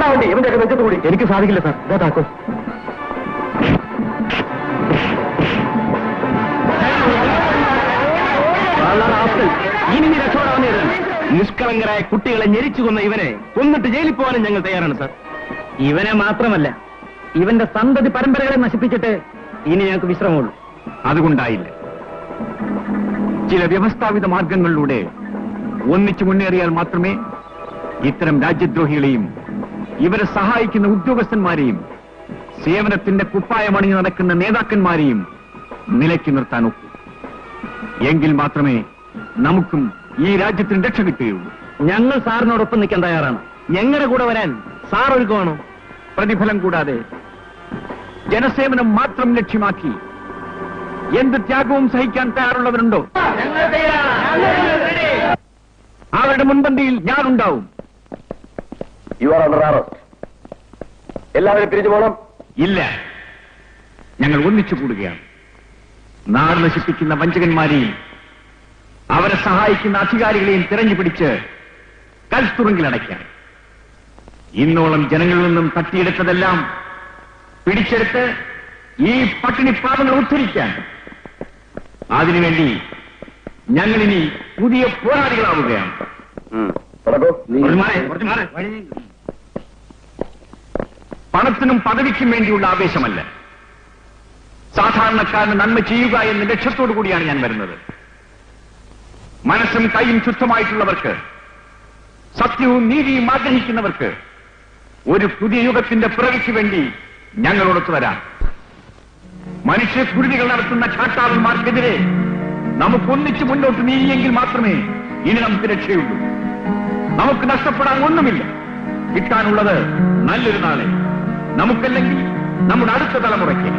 വിടാ വണ്ടി, ഇവന്റെയൊക്കെ നെഞ്ചത്ത് കൂടി. എനിക്ക് സാധിക്കില്ല സാർ. ഇതാ താക്കോ. ഇനി രക്ഷപ്പെടാവുന്ന നിഷ്കളങ്കരായ കുട്ടികളെ ഞെരിച്ചു കൊന്ന ഇവനെ കൊന്നിട്ട് ജയിലിൽ പോകാനും ഞങ്ങൾ തയ്യാറാണ് സാർ. ഇവനെ മാത്രമല്ല, ഇവന്റെ സന്തതി പരമ്പരകളെ നശിപ്പിച്ചിട്ട് ഇനി ഞങ്ങൾക്ക് വിശ്രമമുള്ളൂ. അതുകൊണ്ടായില്ല. ചില വ്യവസ്ഥാപിത മാർഗങ്ങളിലൂടെ ഒന്നിച്ചു മുന്നേറിയാൽ മാത്രമേ ഇത്തരം രാജ്യദ്രോഹികളെയും ഇവരെ സഹായിക്കുന്ന ഉദ്യോഗസ്ഥന്മാരെയും സേവനത്തിന്റെ കുപ്പായമണിഞ്ഞു നടക്കുന്ന നേതാക്കന്മാരെയും നിലയ്ക്ക് നിർത്താൻ ഒക്കൂ. എങ്കിൽ മാത്രമേ നമുക്കും ഈ രാജ്യത്തിന് രക്ഷ കിട്ടുകയുള്ളൂ. ഞങ്ങൾ സാറിനോടൊപ്പം നിൽക്കാൻ തയ്യാറാണ്. ഞങ്ങളുടെ കൂടെ വരാൻ സാർ ഒരുക്കമാണോ? പ്രതിഫലം കൂടാതെ ജനസേവനം മാത്രം ലക്ഷ്യമാക്കി എന്ത് ത്യാഗവും സഹിക്കാൻ തയ്യാറുള്ളവരുണ്ടോ? അവരുടെ മുൻപന്തിയിൽ ഞാനുണ്ടാവും. You are under arrest. എല്ലാവരും പിരിഞ്ഞു പോകണം. ഇല്ല, ഞങ്ങൾ ഒന്നിച്ചു കൂടുകയാണ്. നാട് നശിപ്പിക്കുന്ന വഞ്ചകന്മാരെയും അവരെ സഹായിക്കുന്ന അധികാരികളെയും തിരഞ്ഞുപിടിച്ച് കൽത്തുറുങ്കിലടയ്ക്കാൻ. ഇന്നോളം ജനങ്ങളിൽ നിന്നും തട്ടിയെടുത്തതെല്ലാം പിടിച്ചെടുത്ത് ഈ പട്ടിണിപ്പാവങ്ങൾ ഉദ്ധരിക്കാൻ. അതിനുവേണ്ടി ഞങ്ങളിനി പുതിയ പോരാളികളാവുകയാണ്. നടക്കൂ. പണത്തിനും പദവിക്കും വേണ്ടിയുള്ള ആവേശമല്ല, സാധാരണക്കാരന് നന്മ ചെയ്യുക എന്ന ലക്ഷ്യത്തോടു കൂടിയാണ് ഞാൻ വരുന്നത്. മനസ്സും കൈയും ശുദ്ധമായിട്ടുള്ളവർക്ക്, സത്യവും നീതിയും ആഗ്രഹിക്കുന്നവർക്ക് ഒരു പുതിയ യുഗത്തിന്റെ പിറവിക്ക് വേണ്ടി ഞങ്ങളോടൊത്ത് വരാം. മനുഷ്യക്കുരുതികൾ നടത്തുന്ന ചാട്ടാളന്മാർക്കെതിരെ നമുക്കൊന്നിച്ച് മുന്നോട്ട് നീങ്ങിയെങ്കിൽ മാത്രമേ ഇനി നമുക്ക് രക്ഷയുള്ളൂ. നമുക്ക് നഷ്ടപ്പെടാൻ ഒന്നുമില്ല. കിട്ടാനുള്ളത് നല്ലൊരു നാളെ, നമുക്കല്ലെങ്കിൽ നമ്മുടെ അടുത്ത തലമുറയ്ക്ക്.